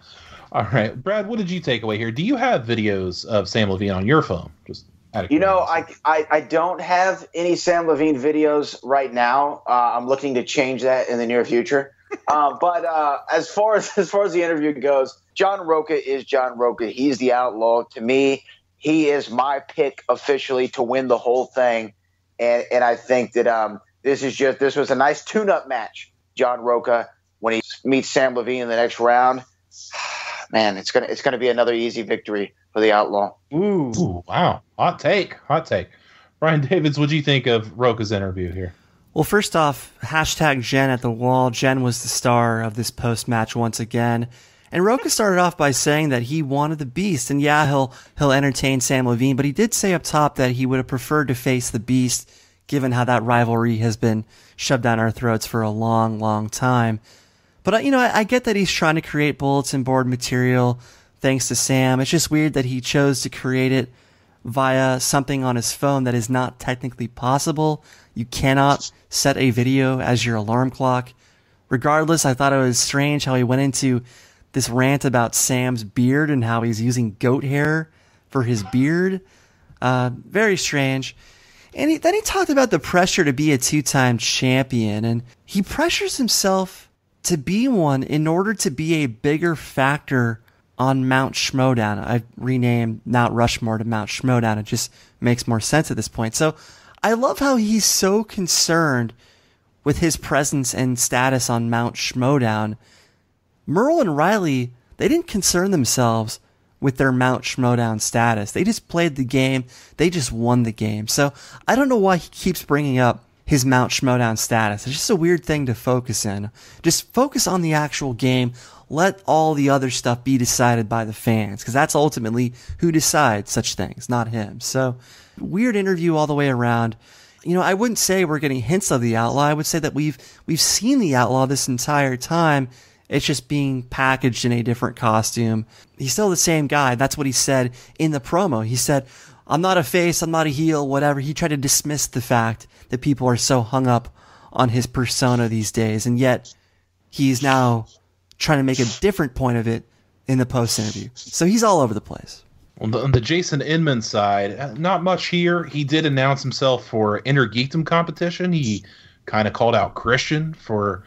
All right, Brad, what did you take away here? Do you have videos of Sam Levine on your phone? Just out of curiosity. I don't have any Sam Levine videos right now. I'm looking to change that in the near future. But as far as the interview goes, John Roca is John Roca. He's the outlaw. To me, he is my pick officially to win the whole thing. And I think that this was a nice tune-up match. John Roca, when he meets Sam Levine in the next round, man, it's gonna be another easy victory for the outlaw. Ooh, wow, hot take. Brian Davids, what do you think of Roca's interview here? Well, first off, hashtag Jen at the wall. Jen was the star of this post-match once again. And Roca started off by saying that he wanted the Beast. And yeah, he'll entertain Sam Levine, but he did say up top that he would have preferred to face the Beast, given how that rivalry has been shoved down our throats for a long, long time. But, I get that he's trying to create bulletin board material thanks to Sam. It's just weird that he chose to create it via something on his phone that is not technically possible. You cannot set a video as your alarm clock. Regardless, I thought it was strange how he went into this rant about Sam's beard and how he's using goat hair for his beard. Very strange. And then he talked about the pressure to be a two-time champion, and he pressures himself to be one in order to be a bigger factor on Mount Schmoedown. I've renamed Mount Rushmore to Mount Schmoedown. It just makes more sense at this point. So I love how he's so concerned with his presence and status on Mount Schmoedown. Merle and Riley, they didn't concern themselves with their Mount Schmoedown status. They just played the game. They just won the game. So I don't know why he keeps bringing up his Mount Schmoedown status. It's just a weird thing to focus in. Just focus on the actual game. Let all the other stuff be decided by the fans, because that's ultimately who decides such things, not him. So, weird interview all the way around. I wouldn't say we're getting hints of the outlaw. I would say that we've seen the outlaw this entire time. It's just being packaged in a different costume. He's still the same guy. That's what he said in the promo. He said, I'm not a face, I'm not a heel, whatever. He tried to dismiss the fact that people are so hung up on his persona these days, and yet he's now trying to make a different point of it in the post interview. So he's all over the place. On the Jason Inman side, not much here. He did announce himself for Inner Geekdom competition. He kind of called out Christian for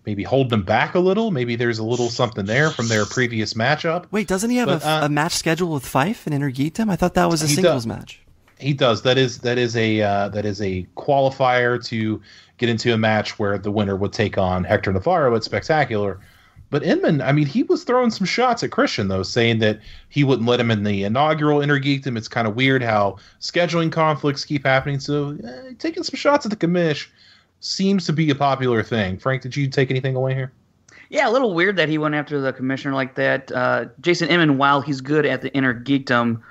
maybe holding him back a little. Maybe there's a little something there from their previous matchup. Wait, doesn't he have a match scheduled with Fife in Inner Geekdom? I thought that was a singles match. He does. That is a qualifier to get into a match where the winner would take on Hector Navarro at Spectacular. But Inman, he was throwing some shots at Christian, though, saying that he wouldn't let him in the inaugural Inner Geekdom. It's kind of weird how scheduling conflicts keep happening. So taking some shots at the commish seems to be a popular thing. Frank, did you take anything away here? Yeah, a little weird that he went after the commissioner like that. Jason Inman, while he's good at the Inner Geekdom,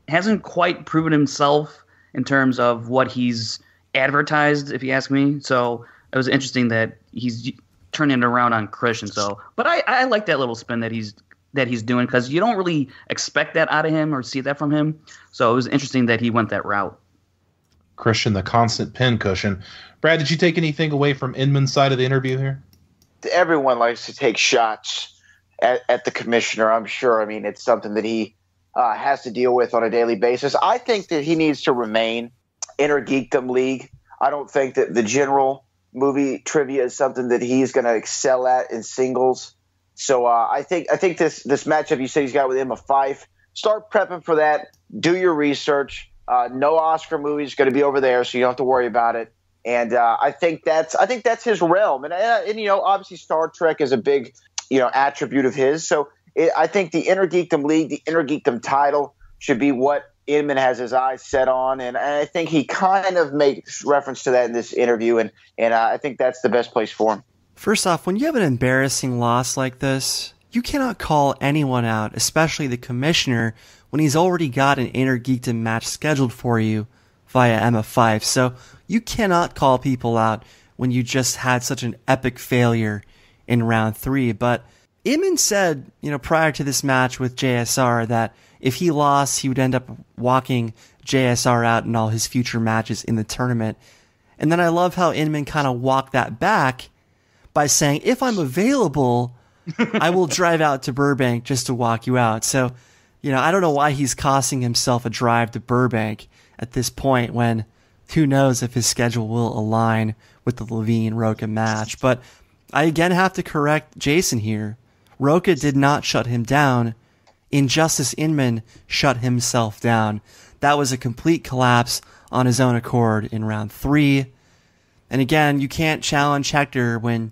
hasn't quite proven himself in terms of what he's advertised, if you ask me. So it was interesting that he's turning it around on Christian. So, but I like that little spin that he's doing, because you don't really expect that out of him or see that from him. So it was interesting that he went that route. Christian, the constant pin cushion. Brad, did you take anything away from Inman's side of the interview here? Everyone likes to take shots at the commissioner, I'm sure. It's something that he has to deal with on a daily basis. I think that he needs to remain Inner Geekdom League. I don't think that the general movie trivia is something that he's going to excel at in singles. So I think this matchup you said he's got with Emma Fyffe, start prepping for that. Do your research. No Oscar movies going to be over there, so you don't have to worry about it. And I think that's his realm. And obviously Star Trek is a big attribute of his. So I think the Inner Geekdom League, the Inner Geekdom title should be what Inman has his eyes set on. And I think he kind of makes reference to that in this interview. And I think that's the best place for him. First off, when you have an embarrassing loss like this, you cannot call anyone out, especially the commissioner, when he's already got an Inner Geekdom match scheduled for you via Emma Fyffe. So you cannot call people out when you just had such an epic failure in round 3. But Inman said, prior to this match with JSR that if he lost, he would end up walking JSR out in all his future matches in the tournament. And then I love how Inman kind of walked that back by saying, if I'm available, I will drive out to Burbank just to walk you out. So, I don't know why he's costing himself a drive to Burbank at this point when who knows if his schedule will align with the Levine-Roca match. But I again have to correct Jason here. Roca did not shut him down. Injustice Inman shut himself down. That was a complete collapse on his own accord in round 3. And again, you can't challenge Hector when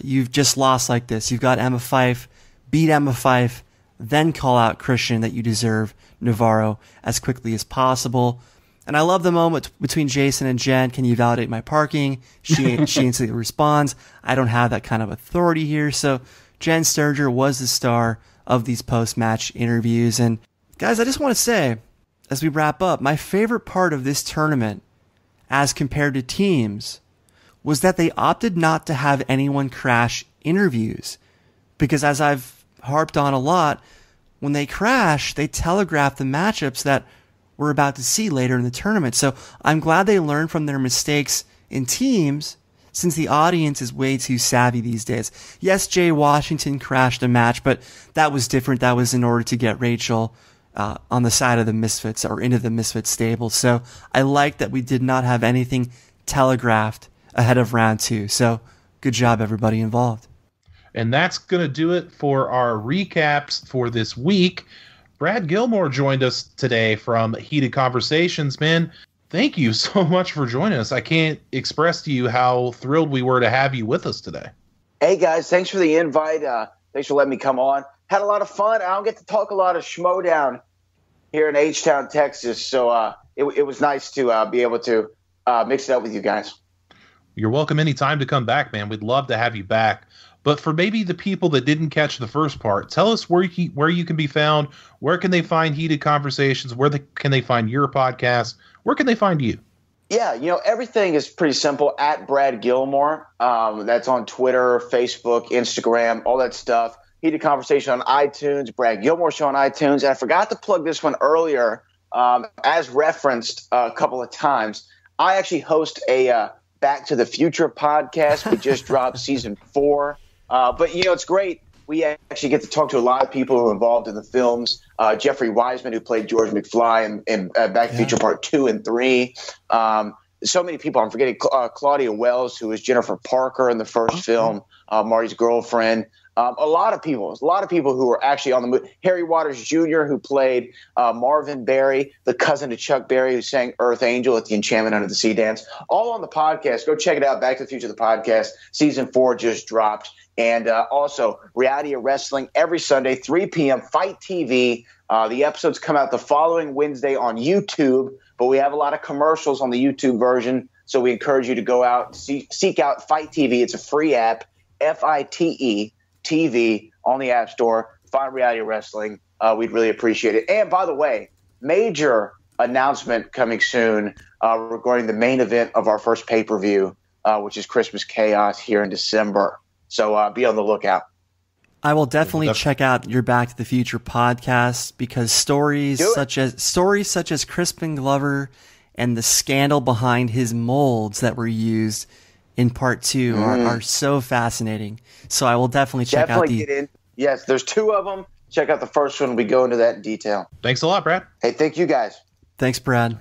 you've just lost like this. You've got Emma Fyffe, beat Emma Fyffe, then call out Christian that you deserve Navarro as quickly as possible. And I love the moment between Jason and Jen. Can you validate my parking? She instantly responds, I don't have that kind of authority here. So Jen Sturger was the star of these post-match interviews. And guys, I just want to say, as we wrap up, my favorite part of this tournament, as compared to teams, was that they opted not to have anyone crash interviews. Because as I've harped on a lot, when they crash, they telegraph the matchups that we're about to see later in the tournament. So I'm glad they learned from their mistakes in teams, since the audience is way too savvy these days. Yes, Jay Washington crashed a match, but that was different. That was in order to get Rachel on the side of the Misfits or into the Misfits stable. So I like that we did not have anything telegraphed ahead of round 2. So good job, everybody involved. And that's going to do it for our recaps for this week. Brad Gilmore joined us today from Heated Conversations. Man, thank you so much for joining us. I can't express to you how thrilled we were to have you with us today. Hey, guys, thanks for the invite. Thanks for letting me come on. Had a lot of fun. I don't get to talk a lot of Schmoedown here in H-Town, Texas, so it was nice to be able to mix it up with you guys. You're welcome anytime to come back, man. We'd love to have you back. But for maybe the people that didn't catch the first part, tell us where you can be found. Where can they find Heated Conversations? Can they find your podcast? Where can they find you? Yeah, everything is pretty simple. At Brad Gilmore. That's on Twitter, Facebook, Instagram, all that stuff. Heated Conversation on iTunes, Brad Gilmore Show on iTunes. And I forgot to plug this one earlier, as referenced a couple of times. I actually host a Back to the Future podcast. We just dropped season 4. But, it's great. We actually get to talk to a lot of people who are involved in the films. Jeffrey Wiseman, who played George McFly in Back to the Future Part 2 and 3. So many people. I'm forgetting Claudia Wells, who was Jennifer Parker in the first film, Marty's girlfriend. A lot of people who were actually on the movie. Harry Waters Jr., who played Marvin Berry, the cousin to Chuck Berry, who sang Earth Angel at the Enchantment Under the Sea dance. All on the podcast. Go check it out. Back to the Future, the podcast. Season 4 just dropped. And also, Reality of Wrestling every Sunday, 3 p.m., Fight TV. The episodes come out the following Wednesday on YouTube, but we have a lot of commercials on the YouTube version, so we encourage you to go out, seek out Fight TV. It's a free app, FITE TV on the App Store. Find Reality of Wrestling. We'd really appreciate it. And by the way, major announcement coming soon regarding the main event of our first pay-per-view, which is Christmas Chaos here in December. So be on the lookout. I will definitely check out your Back to the Future podcast, because stories such as Crispin Glover and the scandal behind his molds that were used in part 2 are so fascinating. So I will definitely check out the... Get in. Yes, there's 2 of them. Check out the first one. We go into that in detail. Thanks a lot, Brad. Hey, thank you guys. Thanks, Brad.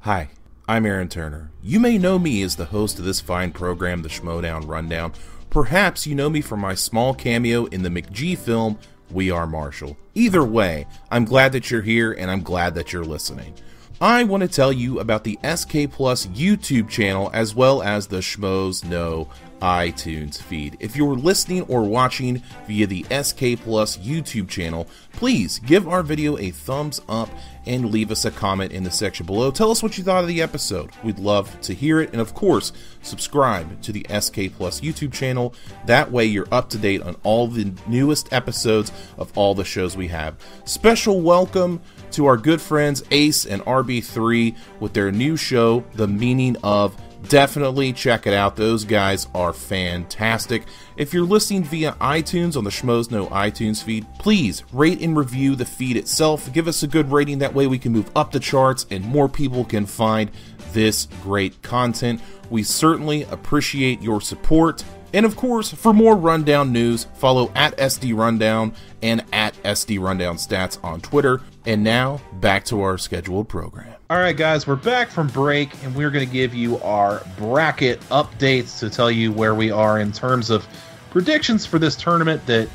Hi, I'm Aaron Turner. You may know me as the host of this fine program, the Schmoedown Rundown. Perhaps you know me from my small cameo in the McG film, We Are Marshall. Either way, I'm glad that you're here and I'm glad that you're listening. I want to tell you about the SK Plus YouTube channel as well as the Schmoes Know iTunes feed. If you're listening or watching via the SK Plus YouTube channel, please give our video a thumbs up and leave us a comment in the section below. Tell us what you thought of the episode. We'd love to hear it. And of course, subscribe to the SK Plus YouTube channel. That way you're up to date on all the newest episodes of all the shows we have. Special welcome to our good friends Ace and RB3 with their new show, The Meaning of. Definitely check it out. Those guys are fantastic. If you're listening via iTunes on the Schmoes Know iTunes feed, please rate and review the feed itself. Give us a good rating. That way we can move up the charts and more people can find this great content. We certainly appreciate your support. And of course, for more Rundown news, follow at SD Rundown and at SD Rundown Stats on Twitter. And now, back to our scheduled program. All right, guys, we're back from break, and we're going to give you our bracket updates to tell you where we are in terms of predictions for this tournament that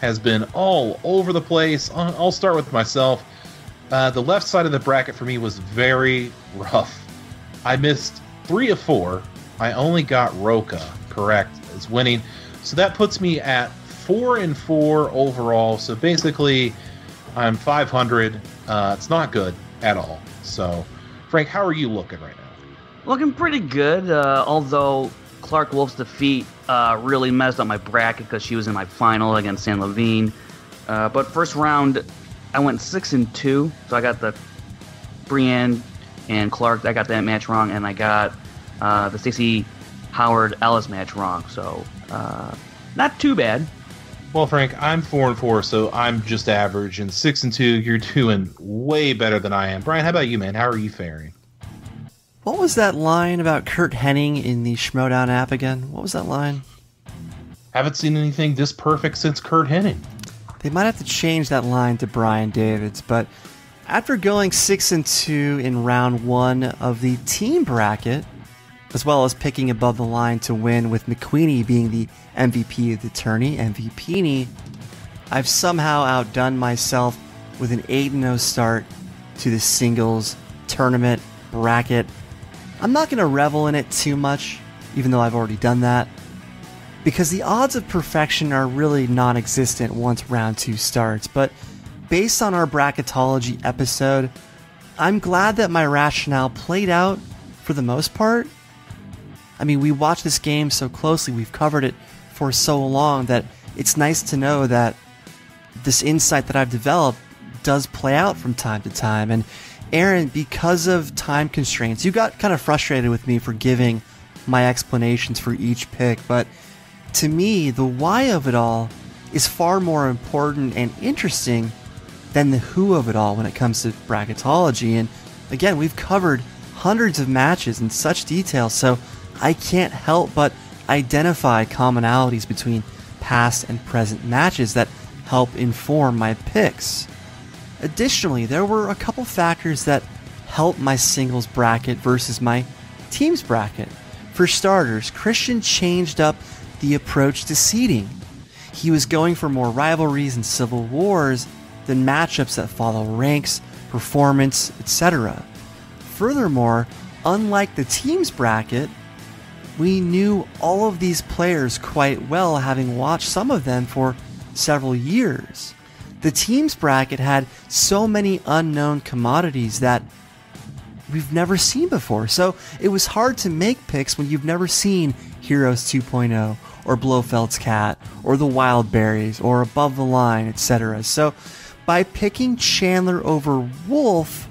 has been all over the place. I'll start with myself. The left side of the bracket for me was very rough. I missed 3 of 4. I only got Roca correct as winning, so that puts me at 4-4 overall. So basically, I'm 500. It's not good at all. So, Frank, how are you looking right now? Looking pretty good, although Clark Wolf's defeat really messed up my bracket because she was in my final against San Levine. But first round, I went 6-2, so I got the Brienne and Clark. I got that match wrong, and I got the Stacy Howard Ellis match wrong. So, not too bad. Well, Frank, I'm 4-4, so I'm just average, and 6-2, you're doing way better than I am. Brian, how about you, man? How are you faring? What was that line about Kurt Hennig in the Schmoedown app again? What was that line? Haven't seen anything this perfect since Kurt Hennig. They might have to change that line to Brian Davids, but after going 6-2 in round 1 of the team bracket, as well as picking above the line to win with McQueenie being the MVP of the tourney, MVP-nie, I've somehow outdone myself with an 8-0 start to the singles tournament bracket. I'm not going to revel in it too much, even though I've already done that, because the odds of perfection are really non-existent once round 2 starts. But based on our bracketology episode, I'm glad that my rationale played out for the most part. I mean, we watch this game so closely, we've covered it for so long that it's nice to know that this insight that I've developed does play out from time to time. And Aaron, because of time constraints, you got kind of frustrated with me for giving my explanations for each pick, but to me, the why of it all is far more important and interesting than the who of it all when it comes to bracketology. And again, we've covered hundreds of matches in such detail, so I can't help but identify commonalities between past and present matches that help inform my picks. Additionally, there were a couple factors that helped my singles bracket versus my teams bracket. For starters, Christian changed up the approach to seeding. He was going for more rivalries and civil wars than matchups that follow ranks, performance, etc. Furthermore, unlike the teams bracket, we knew all of these players quite well, having watched some of them for several years. The teams bracket had so many unknown commodities that we've never seen before, so it was hard to make picks when you've never seen Heroes 2.0 or Blofeld's Cat or the Wild Berries or Above the Line, etc. So by picking Chandler over Wolf,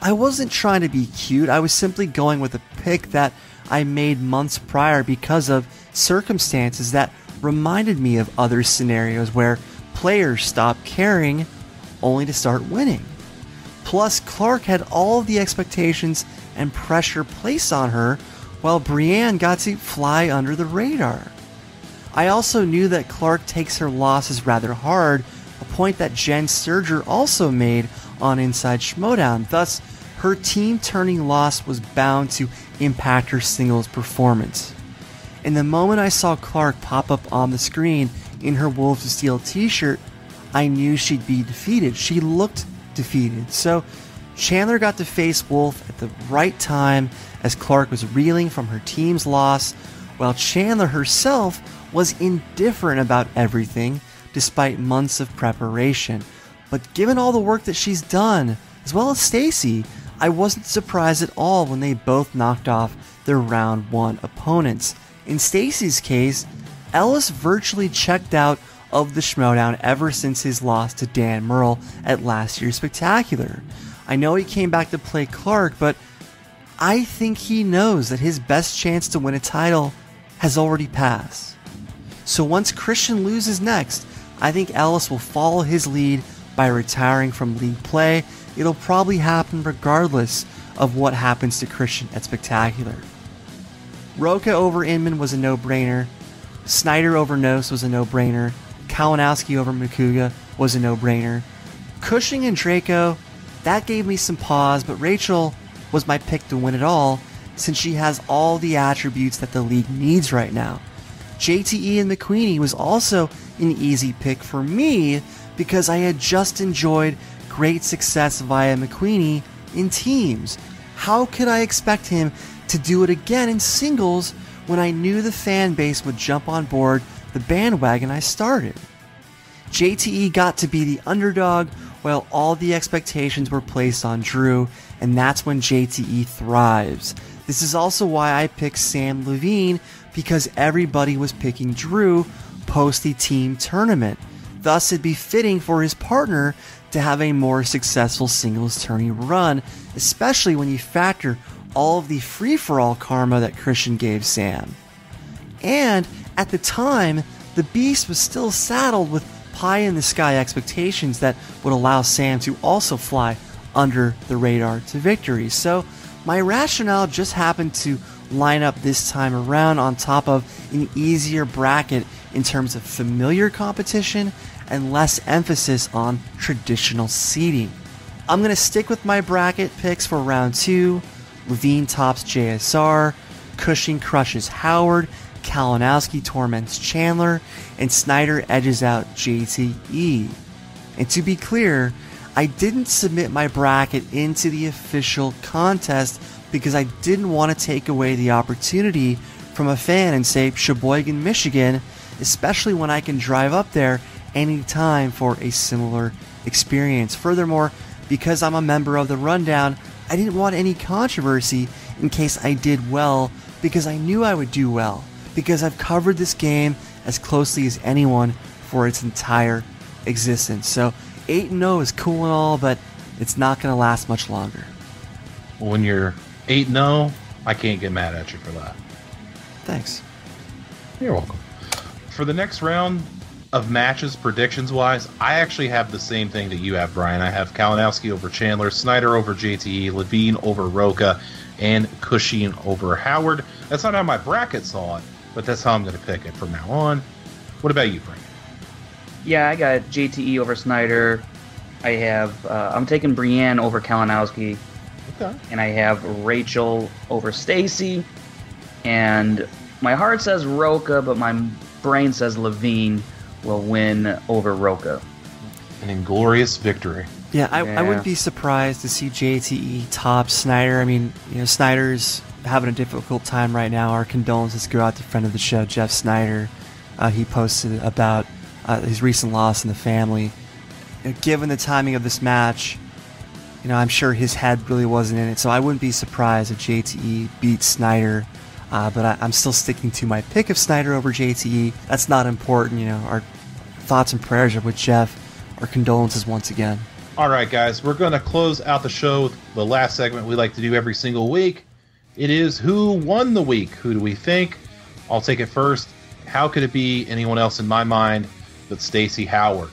I wasn't trying to be cute. I was simply going with a pick that I made months prior because of circumstances that reminded me of other scenarios where players stopped caring only to start winning. Plus, Clark had all of the expectations and pressure placed on her, while Brienne got to fly under the radar. I also knew that Clark takes her losses rather hard, a point that Jen Sturger also made on Inside Schmoedown. Thus, her team-turning loss was bound to impact her singles performance. And the moment I saw Clark pop up on the screen in her Wolves of Steel t-shirt, I knew she'd be defeated. She looked defeated. So Chandler got to face Wolf at the right time as Clark was reeling from her team's loss, while Chandler herself was indifferent about everything despite months of preparation. But given all the work that she's done, as well as Stacy, I wasn't surprised at all when they both knocked off their round 1 opponents. In Stacy's case, Ellis virtually checked out of the Schmoedown ever since his loss to Dan Murrell at last year's Spectacular. I know he came back to play Clark, but I think he knows that his best chance to win a title has already passed. So once Christian loses next, I think Ellis will follow his lead by retiring from league play. It'll probably happen regardless of what happens to Christian at Spectacular. Roca over Inman was a no-brainer. Snyder over Nose was a no-brainer. Kalinowski over Makuga was a no-brainer. Cushing and Draco, that gave me some pause, but Rachel was my pick to win it all since she has all the attributes that the league needs right now. JTE and McQueenie was also an easy pick for me because I had just enjoyed great success via McQueenie in teams. How could I expect him to do it again in singles when I knew the fan base would jump on board the bandwagon I started? JTE got to be the underdog while all the expectations were placed on Drew, and that's when JTE thrives. This is also why I picked Sam Levine, because everybody was picking Drew post the team tournament. Thus, it'd be fitting for his partner to have a more successful singles tourney run, especially when you factor all of the free-for-all karma that Christian gave Sam. And at the time, the Beast was still saddled with pie-in-the-sky expectations that would allow Sam to also fly under the radar to victory. So my rationale just happened to line up this time around on top of an easier bracket in terms of familiar competition and less emphasis on traditional seeding. I'm going to stick with my bracket picks for round 2. Levine tops JSR, Cushing crushes Howard, Kalinowski torments Chandler, and Snyder edges out JTE. And to be clear, I didn't submit my bracket into the official contest because I didn't want to take away the opportunity from a fan in, say, Sheboygan, Michigan, especially when I can drive up there anytime for a similar experience. Furthermore, because I'm a member of the Rundown, I didn't want any controversy in case I did well, because I knew I would do well, because I've covered this game as closely as anyone for its entire existence. So 8-0 is cool and all, but it's not going to last much longer. When you're 8-0, I can't get mad at you for that. Thanks. You're welcome. For the next round of matches, predictions-wise, I actually have the same thing that you have, Brian. I have Kalinowski over Chandler, Snyder over JTE, Levine over Roca, and Cushing over Howard. That's not how my bracket saw it, but that's how I'm going to pick it from now on. What about you, Frank? Yeah, I got JTE over Snyder. I have I'm taking Brienne over Kalinowski. Okay. And I have Rachel over Stacy. And my heart says Roca, but my brain says Levine will win over Roca. An inglorious victory. Yeah, I wouldn't be surprised to see JTE top Snyder. I mean, Snyder's having a difficult time right now. Our condolences go out to friend of the show, Jeff Snyder. He posted about his recent loss in the family. Given the timing of this match, I'm sure his head really wasn't in it, so I wouldn't be surprised if JTE beats Snyder. But I'm still sticking to my pick of Snyder over JTE. That's not important. Our thoughts and prayers are with Jeff. Our condolences once again. All right, guys, we're going to close out the show with the last segment we like to do every single week. It is Who Won the Week? Who do we think? I'll take it first. How could it be anyone else in my mind but Stacy Howard?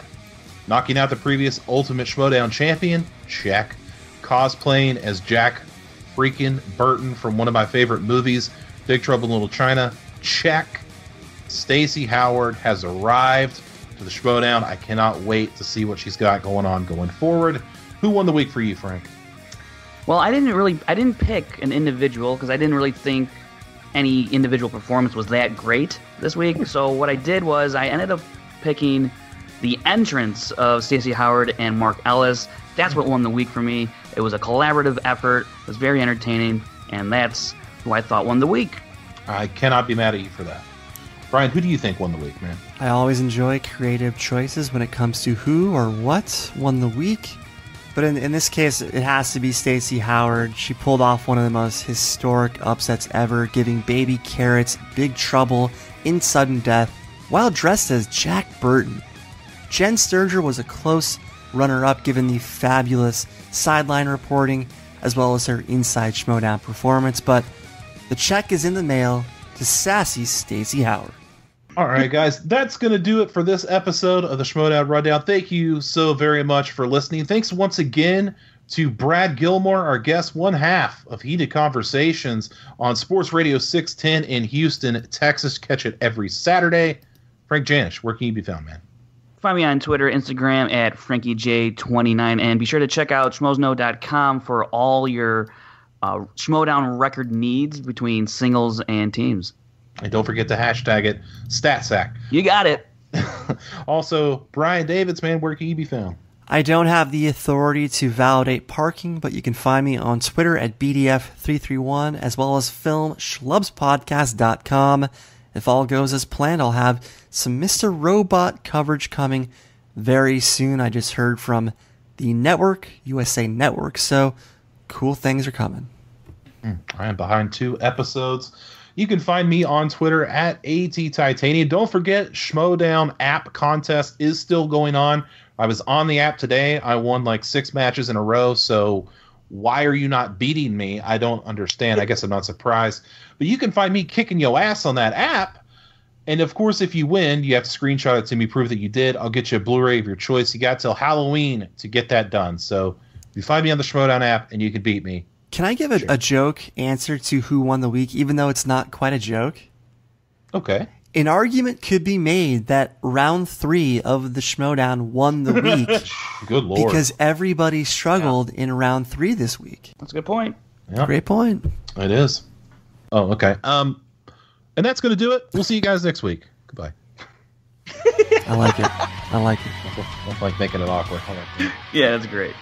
Knocking out the previous Ultimate Schmoedown champion? Check. Cosplaying as Jack freaking Burton from one of my favorite movies, Big Trouble in Little China? Check. Stacy Howard has arrived to the Schmoedown. I cannot wait to see what she's got going on going forward. Who won the week for you, Frank? Well, I didn't pick an individual because I didn't really think any individual performance was that great this week. So what I did was I ended up picking the entrance of Stacy Howard and Mark Ellis. That's what won the week for me. It was a collaborative effort. It was very entertaining, and that's who I thought won the week. I cannot be mad at you for that. Brian, who do you think won the week, man? I always enjoy creative choices when it comes to who or what won the week. But in this case, it has to be Stacy Howard. She pulled off one of the most historic upsets ever, giving baby Carrots big trouble in sudden death while dressed as Jack Burton. Jen Sturger was a close runner-up given the fabulous sideline reporting as well as her inside Schmoedown performance, but the check is in the mail to sassy Stacy Howard. All right, guys, that's going to do it for this episode of the Schmoedown Rundown. Thank you so very much for listening. Thanks once again to Brad Gilmore, our guest, one half of Heated Conversations on Sports Radio 610 in Houston, Texas. Catch it every Saturday. Frank Janisch, where can you be found, man? Find me on Twitter, Instagram at FrankieJ29, and be sure to check out schmoesnow.com for all your Schmoedown record needs between singles and teams. And don't forget to hashtag it StatSack. You got it. Also, Brian Davids, man, where can you be found? I don't have the authority to validate parking, but you can find me on Twitter at BDF331 as well as filmschlubspodcast.com. If all goes as planned, I'll have some Mr. Robot coverage coming very soon. I just heard from the network, USA Network, so cool things are coming. I am behind 2 episodes. You can find me on Twitter at ATTitanium. Don't forget, Schmoedown app contest is still going on. I was on the app today. I won like 6 matches in a row, so why are you not beating me? I don't understand. I guess I'm not surprised. But you can find me kicking your ass on that app. And, of course, if you win, you have to screenshot it to me, prove that you did. I'll get you a Blu-ray of your choice. You got till Halloween to get that done. So you find me on the Schmoedown app, and you can beat me. Can I give a joke answer to who won the week, even though it's not quite a joke? Okay. An argument could be made that round 3 of the Schmoedown won the week. Good Lord. Because everybody struggled in round 3 this week. That's a good point. Yeah. Great point. It is. Oh, okay. And that's going to do it. We'll see you guys next week. Goodbye. I like it. I like it. I don't like making it awkward. I like that. Yeah, that's great.